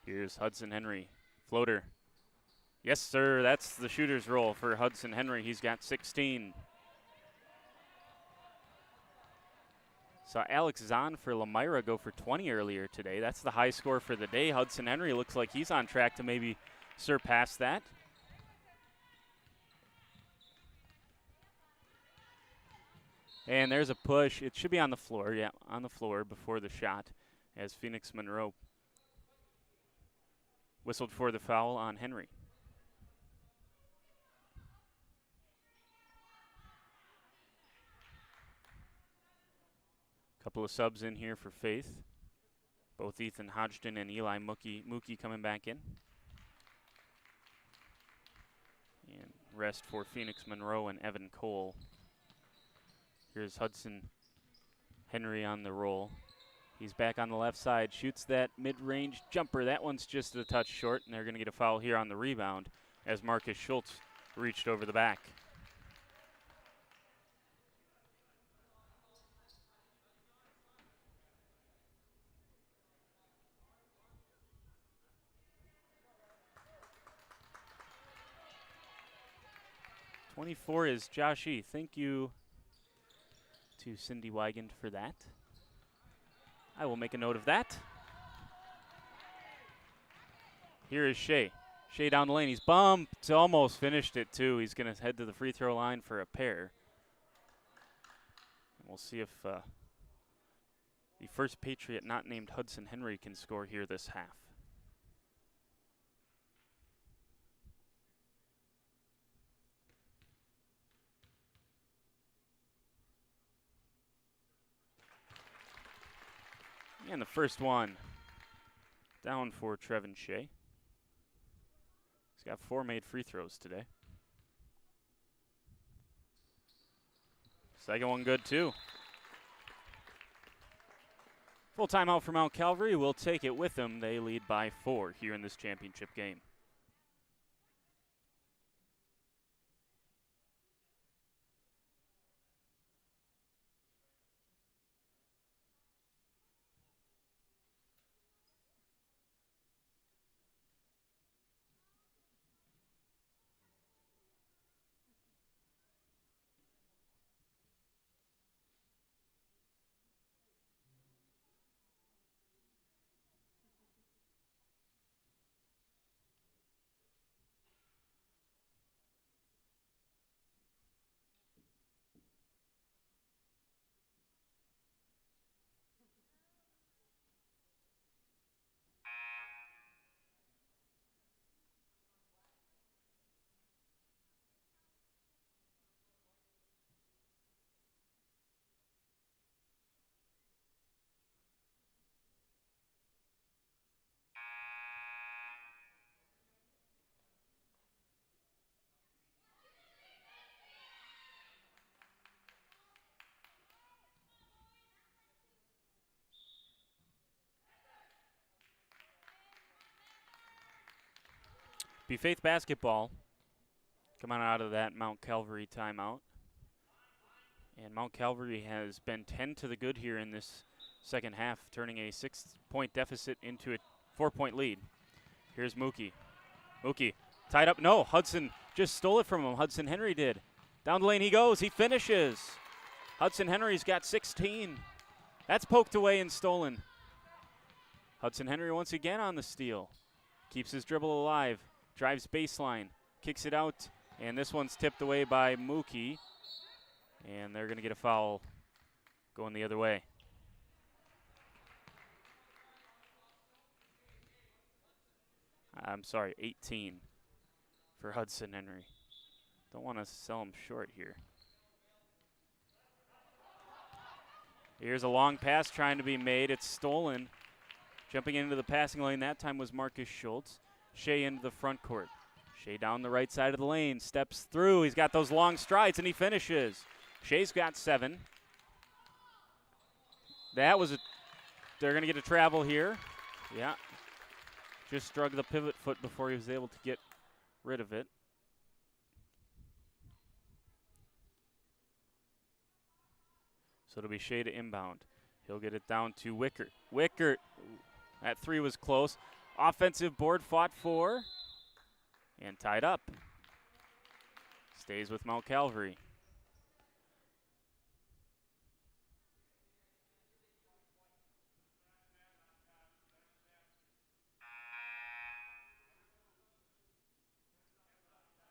Here's Hudson Henry. Floater. Yes, sir. That's the shooter's roll for Hudson Henry. He's got 16. Saw Alex Zahn for Lomira go for 20 earlier today. That's the high score for the day. Hudson Henry looks like he's on track to maybe surpass that. And there's a push. It should be on the floor. Yeah, on the floor before the shot as Phoenix Monroe whistled for the foul on Henry. Couple of subs in here for Faith. Both Ethan Hodgson and Eli Mookie coming back in. And rest for Phoenix Monroe and Evan Cole. Here's Hudson Henry on the roll. He's back on the left side, shoots that mid-range jumper. That one's just a touch short, and they're going to get a foul here on the rebound as Marcus Schultz reached over the back. .24 is Josh E. Thank you to Cindy Wigand for that. I will make a note of that. Here is Shea. Shea down the lane. He's bumped. Almost finished it, too. He's going to head to the free throw line for a pair. And we'll see if the first Patriot not named Hudson Henry can score here this half. And the first one down for Trevin Shea. He's got 4 made free throws today. Second one good too. Full timeout for Mount Calvary. We'll take it with them. They lead by 4 here in this championship game. Be Faith basketball coming out of that Mount Calvary timeout. And Mount Calvary has been 10 to the good here in this second half, turning a 6-point deficit into a 4-point lead. Here's Mookie. Mookie tied up. No, Hudson just stole it from him. Hudson Henry did. Down the lane he goes. He finishes. Hudson Henry's got 16. That's poked away and stolen. Hudson Henry once again on the steal. Keeps his dribble alive. Drives baseline. Kicks it out. And this one's tipped away by Mookie. And they're going to get a foul going the other way. I'm sorry, 18 for Hudson Henry. Don't want to sell him short here. Here's a long pass trying to be made. It's stolen. Jumping into the passing lane that time was Marcus Schultz. Shea into the front court. Shea down the right side of the lane. Steps through. He's got those long strides, and he finishes. Shea's got 7. That was they're going to get a travel here. Yeah. Just struck the pivot foot before he was able to get rid of it. So it'll be Shea to inbound. He'll get it down to Wickert. Wickert, that three was close. Offensive board fought for and tied up. Stays with Mount Calvary.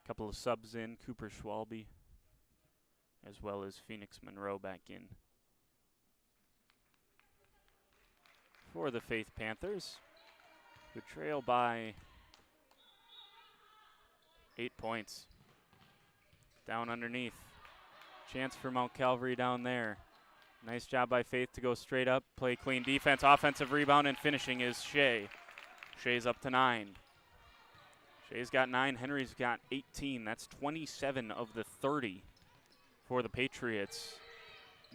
Couple of subs in, Cooper Schwalbe, as well as Phoenix Monroe back in for the Faith Panthers, who trail by 8 points. Down underneath. Chance for Mount Calvary down there. Nice job by Faith to go straight up, play clean defense, offensive rebound, and finishing is Shea. Shea's up to 9. Shea's got 9, Henry's got 18. That's 27 of the 30 for the Patriots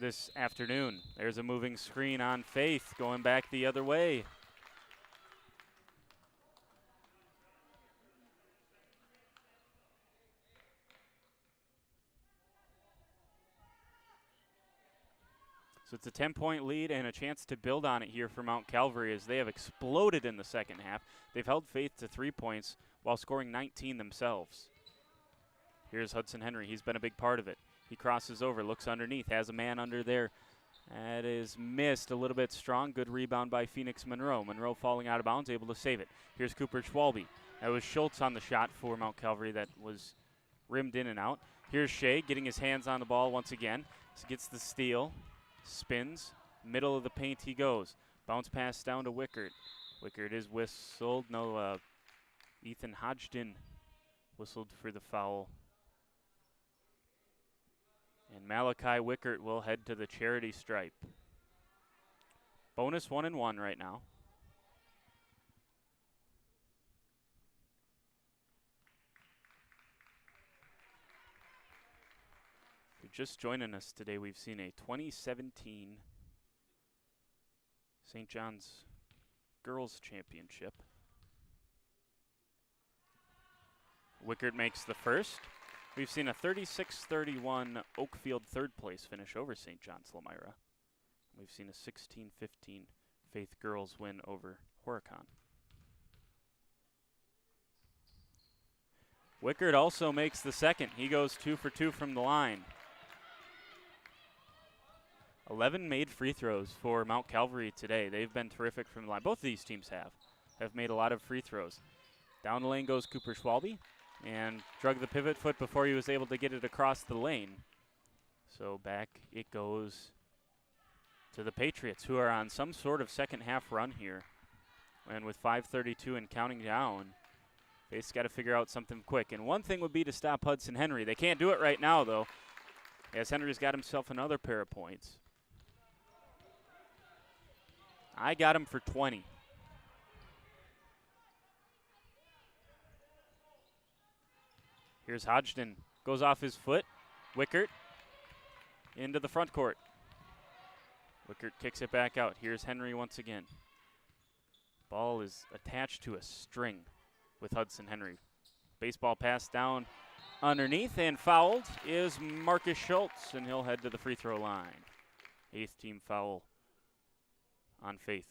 this afternoon. There's a moving screen on Faith, going back the other way. So it's a 10-point lead and a chance to build on it here for Mount Calvary as they have exploded in the second half. They've held Faith to 3 points while scoring 19 themselves. Here's Hudson Henry. He's been a big part of it. He crosses over, looks underneath, has a man under there. That is missed a little bit strong. Good rebound by Phoenix Monroe. Monroe falling out of bounds, able to save it. Here's Cooper Schwalbe. That was Schultz on the shot for Mount Calvary that was rimmed in and out. Here's Shea getting his hands on the ball once again. So gets the steal. Spins, middle of the paint he goes. Bounce pass down to Wickert. Wickert is whistled. No, Ethan Hodgson whistled for the foul. And Malachi Wickert will head to the charity stripe. Bonus 1-1 right now. Just joining us today, we've seen a 2017 St. John's Girls Championship. Wickert makes the first. We've seen a 36-31 Oakfield third place finish over St. John's Lomira. We've seen a 16-15 Faith Girls win over Horicon. Wickert also makes the second. He goes 2 for 2 from the line. 11 made free throws for Mount Calvary today. They've been terrific from the line. Both of these teams have made a lot of free throws. Down the lane goes Cooper Schwalbe and drug the pivot foot before he was able to get it across the lane. So back it goes to the Patriots, who are on some sort of second half run here. And with 5:32 and counting down, Faith's got to figure out something quick. And one thing would be to stop Hudson Henry. They can't do it right now, though, as Henry's got himself another pair of points. I got him for 20. Here's Hodgson. Goes off his foot. Wickert into the front court. Wickert kicks it back out. Here's Henry once again. Ball is attached to a string with Hudson Henry. Baseball pass down underneath, and fouled is Marcus Schultz, and he'll head to the free throw line. 8th team foul on Faith.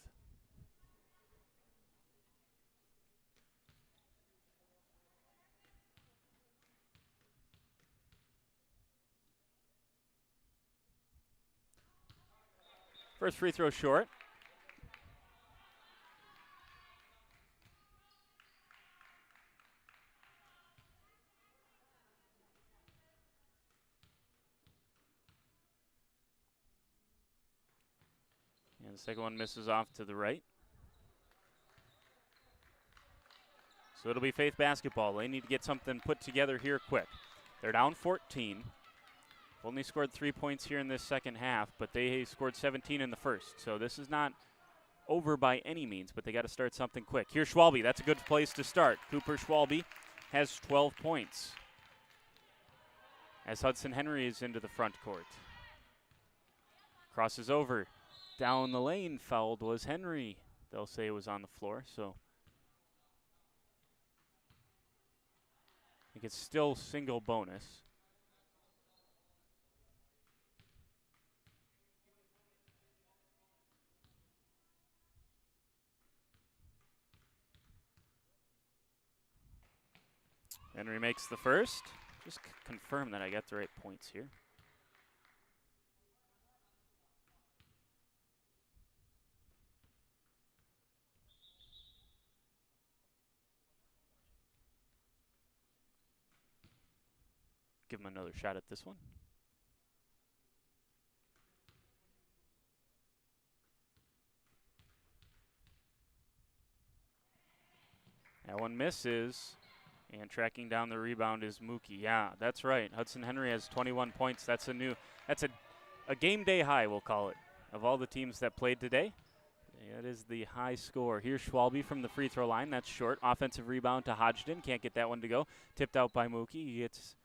First free throw short. And the second one misses off to the right. So it'll be Faith basketball. They need to get something put together here quick. They're down 14. Only scored 3 points here in this second half, but they scored 17 in the first. So this is not over by any means, but they got to start something quick. Here's Schwalbe. That's a good place to start. Cooper Schwalbe has 12 points as Hudson Henry is into the front court. Crosses over. Down the lane, fouled was Henry. They'll say it was on the floor, so I think it's still single bonus. Henry makes the first. Just confirm that I got the right points here. Give him another shot at this one. That one misses. And tracking down the rebound is Mookie. Yeah, that's right. Hudson Henry has 21 points. That's a game day high, we'll call it, of all the teams that played today. That is the high score. Here's Schwalbe from the free throw line. That's short. Offensive rebound to Hodgson. Can't get that one to go. Tipped out by Mookie. He gets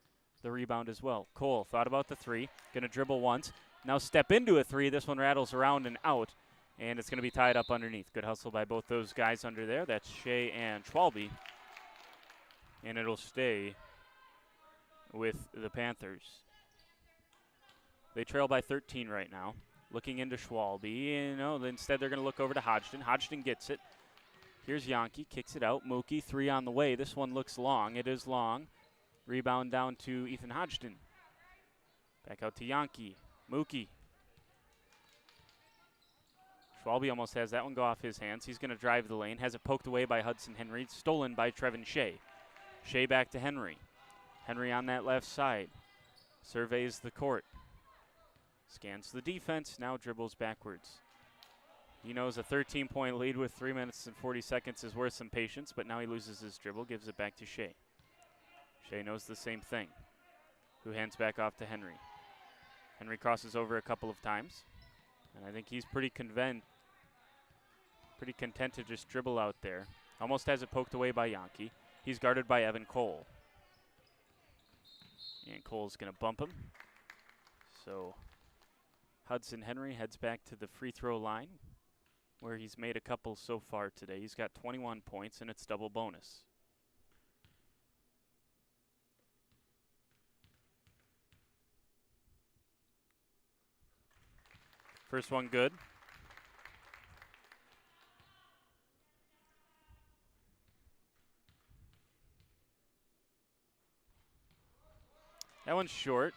the rebound as well. Cole thought about the three. Going to dribble once. Now step into a three. This one rattles around and out. And it's going to be tied up underneath. Good hustle by both those guys under there. That's Shea and Schwalbe. And it'll stay with the Panthers. They trail by 13 right now. Looking into Schwalbe. Instead they're going to look over to Hodgson. Hodgson gets it. Here's Yankee. Kicks it out. Mookie, three on the way. This one looks long. It is long. Rebound down to Ethan Hodgson. Back out to Yankee. Mookie. Schwalbe almost has that one go off his hands. He's going to drive the lane. Has it poked away by Hudson Henry. Stolen by Trevin Shea. Shea back to Henry. Henry on that left side. Surveys the court. Scans the defense. Now dribbles backwards. He knows a 13-point lead with 3 minutes and 40 seconds is worth some patience, but now he loses his dribble. Gives it back to Shea. Shea knows the same thing. Who hands back off to Henry. Henry crosses over a couple of times. And I think he's pretty content to just dribble out there. Almost has it poked away by Yankee. He's guarded by Evan Cole. And Cole's going to bump him. So Hudson Henry heads back to the free throw line, where he's made a couple so far today. He's got 21 points, and it's double bonus. First one good. That one's short.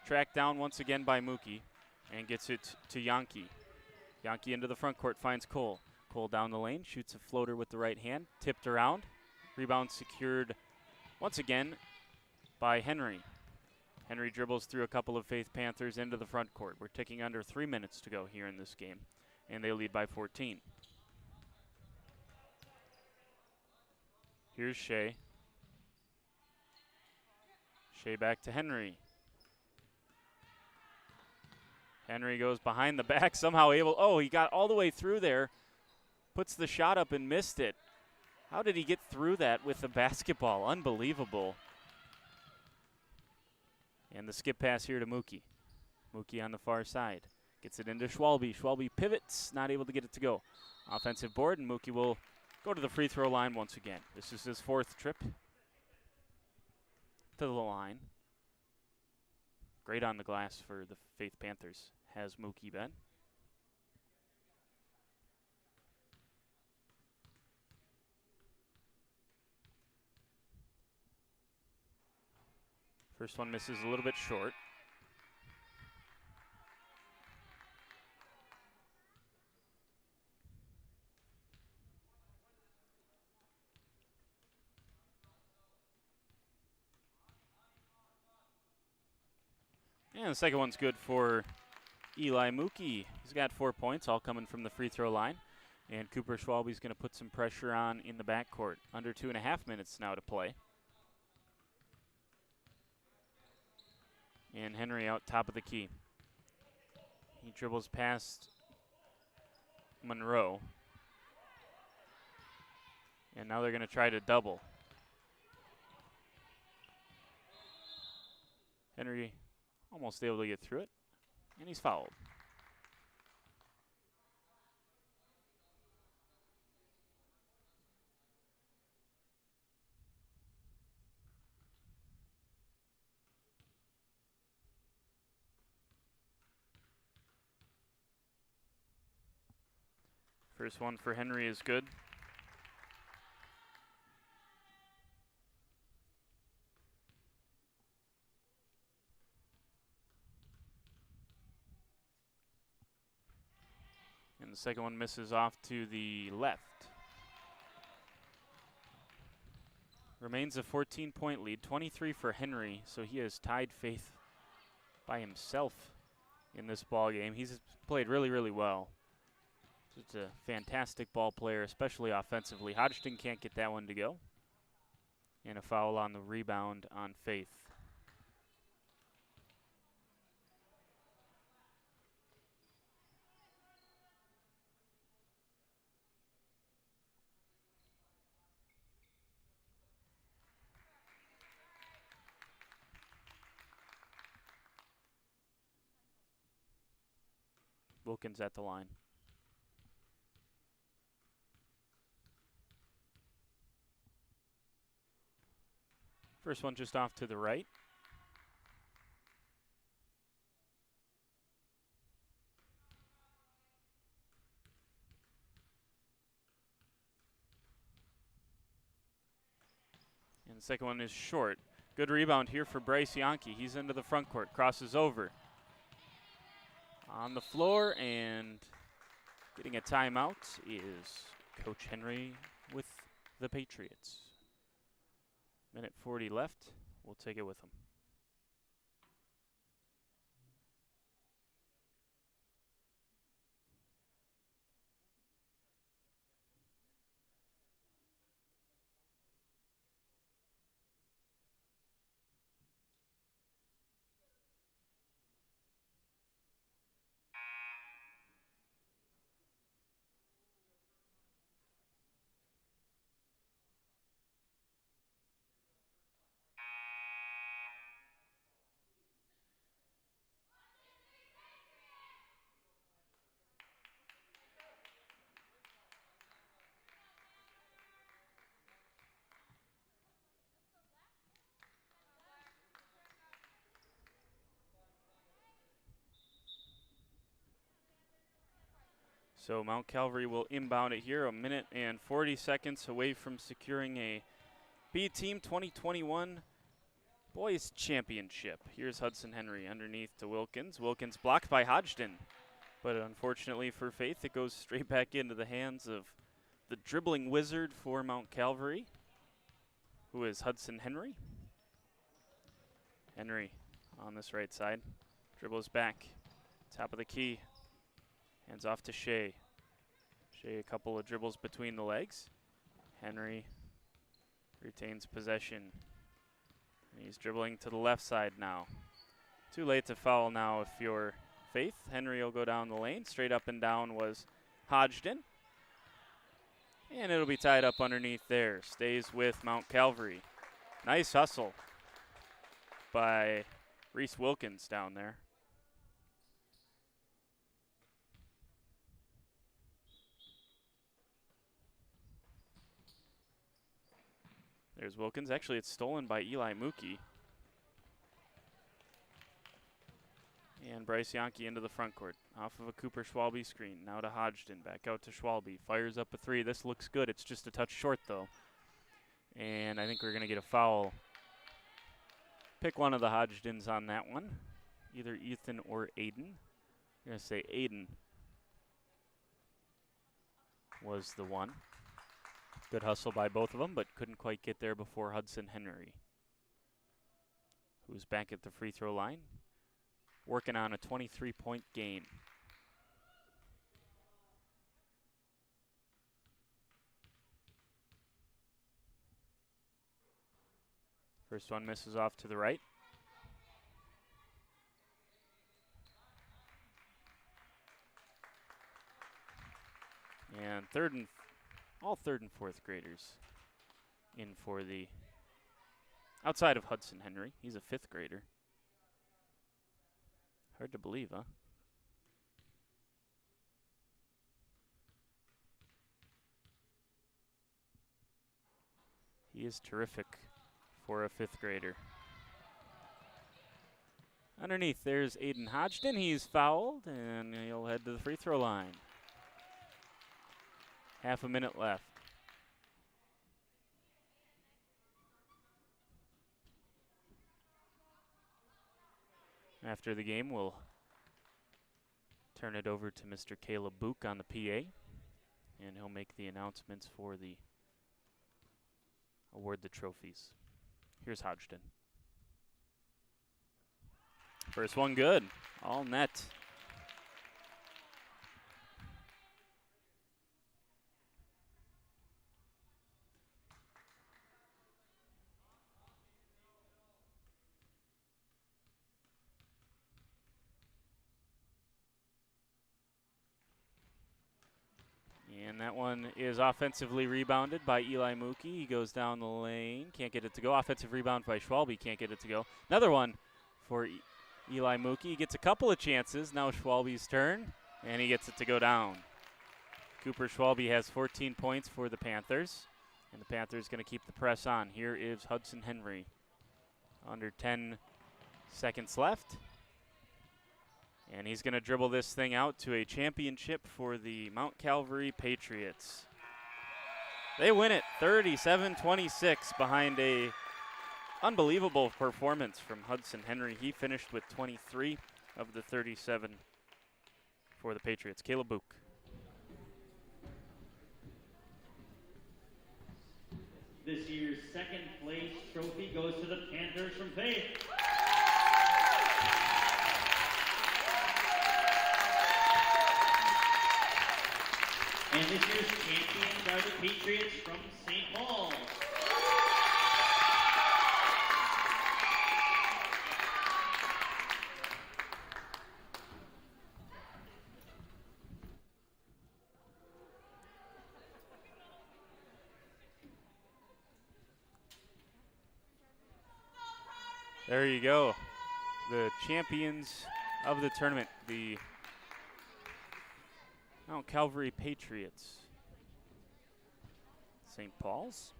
Tracked down once again by Mookie and gets it to Yankee. Yankee into the front court, finds Cole. Cole down the lane, shoots a floater with the right hand, tipped around. Rebound secured once again by Henry. Henry dribbles through a couple of Faith Panthers into the front court. We're ticking under 3 minutes to go here in this game, and they lead by 14. Here's Shea. Shea back to Henry. Henry goes behind the back, somehow he got all the way through there, puts the shot up and missed it. How did he get through that with the basketball? Unbelievable. And the skip pass here to Mookie. Mookie on the far side. Gets it into Schwalbe. Schwalbe pivots, not able to get it to go. Offensive board, and Mookie will go to the free throw line once again. This is his fourth trip to the line. Great on the glass for the Faith Panthers, has Mookie been. First one misses a little bit short. And the second one's good for Eli Mookie. He's got 4 points, all coming from the free throw line. And Cooper Schwalbe's going to put some pressure on in the backcourt. Under 2.5 minutes now to play. And Henry out top of the key. He dribbles past Monroe. And now they're going to try to double. Henry almost able to get through it, and he's fouled. First one for Henry is good. second one misses off to the left. Remains a 14-point lead, 23 for Henry, so he has tied Faith by himself in this ball game. He's played really, really well. Just a fantastic ball player, especially offensively. Hodgson can't get that one to go. And a foul on the rebound on Faith. Wilkins at the line. First one just off to the right. And the second one is short. Good rebound here for Bryce Yonke. He's into the front court, crosses over. On the floor, and getting a timeout is Coach Henry with the Patriots. Minute 40 left. We'll take it with him. So Mount Calvary will inbound it here, a minute and 40 seconds away from securing a B-Team 2021 Boys Championship. Here's Hudson Henry underneath to Wilkins. Wilkins blocked by Hodgson, but unfortunately for Faith, it goes straight back into the hands of the dribbling wizard for Mount Calvary, who is Hudson Henry. Henry on this right side, dribbles back, top of the key. Hands off to Shea. Shea a couple of dribbles between the legs. Henry retains possession. And he's dribbling to the left side now. Too late to foul now if you're Faith. Henry will go down the lane. Straight up and down was Hodgson. And it'll be tied up underneath there. Stays with Mount Calvary. Nice hustle by Reese Wilkins down there. There's Wilkins. Actually, it's stolen by Eli Mookie. And Bryce Yonke into the front court. Off of a Cooper Schwalbe screen. Now to Hodgson. Back out to Schwalbe. Fires up a three. This looks good. It's just a touch short, though. And I think we're going to get a foul. Pick one of the Hodgsons on that one. Either Ethan or Aiden. I'm going to say Aiden was the one. Good hustle by both of them, but couldn't quite get there before Hudson Henry, who's back at the free throw line, working on a 23-point game. First one misses off to the right. And all third and fourth graders in for the, outside of Hudson Henry. He's a fifth grader. Hard to believe, huh? He is terrific for a fifth grader. Underneath, there's Aiden Hodgson. He's fouled, and he'll head to the free throw line. Half a minute left. After the game, we'll turn it over to Mr. Caleb Book on the PA, and he'll make the announcements for the award the trophies. Here's Hodgson. First one good, all net. And that one is offensively rebounded by Eli Mookie. He goes down the lane, can't get it to go. Offensive rebound by Schwalbe, can't get it to go. Another one for Eli Mookie. He gets a couple of chances. Now Schwalbe's turn, and he gets it to go down. Cooper Schwalbe has 14 points for the Panthers, and the Panthers going to keep the press on. Here is Hudson Henry. Under 10 seconds left. And he's going to dribble this thing out to a championship for the Mount Calvary Patriots. They win it 37-26 behind a unbelievable performance from Hudson Henry. He finished with 23 of the 37 for the Patriots. Caleb Book. This year's second place trophy goes to the Panthers from Faith. And this year's champions are the Patriots from St. Paul. There you go. The champions of the tournament, the Mount Calvary Patriots. St. Paul's.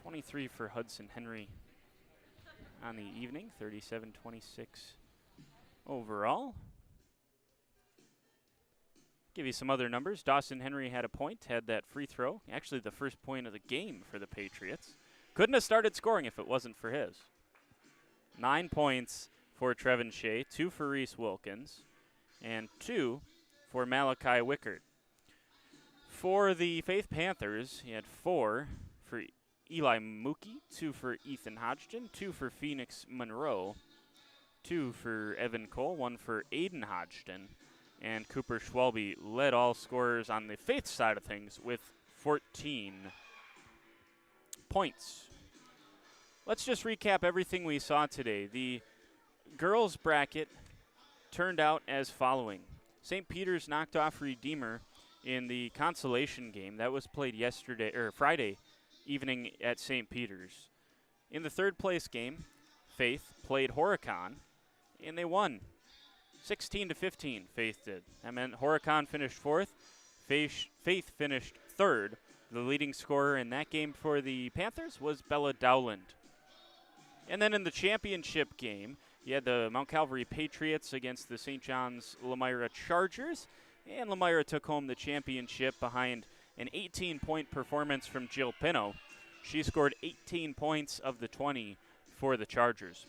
23 for Hudson Henry on the evening, 37-26 overall. Give you some other numbers. Dawson Henry had a point, had that free throw. Actually the first point of the game for the Patriots. Couldn't have started scoring if it wasn't for his. 9 points for Trevin Shea, 2 for Reese Wilkins, and 2 for Malachi Wickert. For the Faith Panthers, he had 4 for Eli Mookie, 2 for Ethan Hodgson, 2 for Phoenix Monroe, 2 for Evan Cole, 1 for Aiden Hodgson, and Cooper Schwalbe led all scorers on the Faith side of things with 14 points. Let's just recap everything we saw today. The girls' bracket turned out as following. St. Peter's knocked off Redeemer in the consolation game. That was played Friday evening at St. Peter's. In the third place game, Faith played Horicon, and they won 16-15, Faith did. That meant Horicon finished fourth, Faith finished third. The leading scorer in that game for the Panthers was Bella Dowland. And then in the championship game, you had the Mount Calvary Patriots against the St. John's Lomira Chargers, and Lomira took home the championship behind an 18-point performance from Jill Pino. She scored 18 points of the 20 for the Chargers.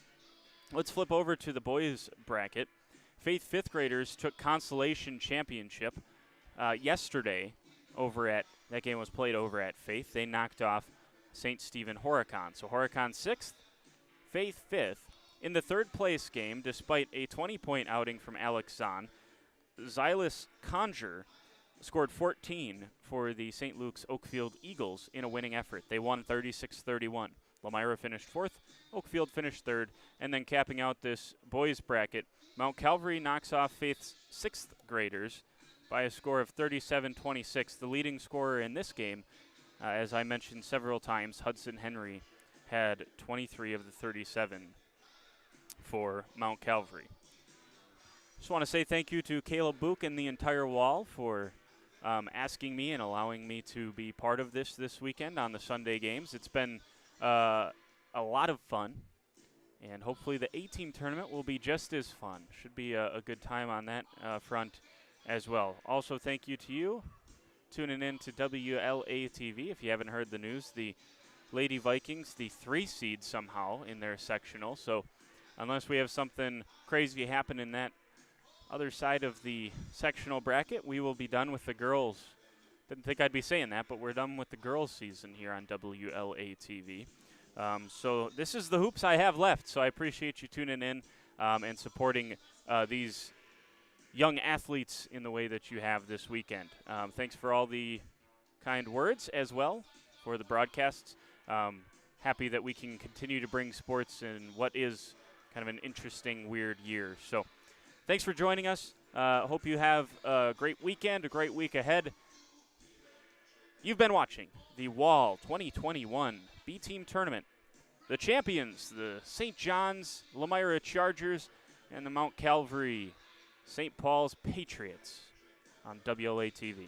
Let's flip over to the boys' bracket. Faith fifth graders took consolation championship yesterday that game was played over at Faith. They knocked off St. Stephen Horicon. So Horicon 6th, Faith 5th. In the third place game, despite a 20-point outing from Alex Zahn, Xylus Conjure scored 14 for the St. Luke's Oakfield Eagles in a winning effort. They won 36-31. Lomira finished fourth, Oakfield finished third, and then capping out this boys bracket, Mount Calvary knocks off Faith's sixth graders by a score of 37-26. The leading scorer in this game, as I mentioned several times, Hudson Henry, had 23 of the 37 for Mount Calvary. Just want to say thank you to Caleb Book and the entire wall for asking me and allowing me to be part of this weekend on the Sunday games. It's been a lot of fun, and hopefully the A-team tournament will be just as fun. Should be a good time on that front as well. Also, thank you to you tuning in to WLA-TV. If you haven't heard the news, the Lady Vikings, the 3 seed somehow in their sectional. So unless we have something crazy happen in that other side of the sectional bracket, we will be done with the girls. Didn't think I'd be saying that, but we're done with the girls season here on WLA-TV. So this is the hoops I have left, so I appreciate you tuning in and supporting these young athletes in the way that you have this weekend. Thanks for all the kind words as well for the broadcasts. Happy that we can continue to bring sports in what is kind of an interesting, weird year. So thanks for joining us. Hope you have a great weekend, a great week ahead. You've been watching the Wall 2021 B-Team Tournament. The champions, the St. John's Lomira Chargers and the Mount Calvary St. Paul's Patriots on WLA-TV.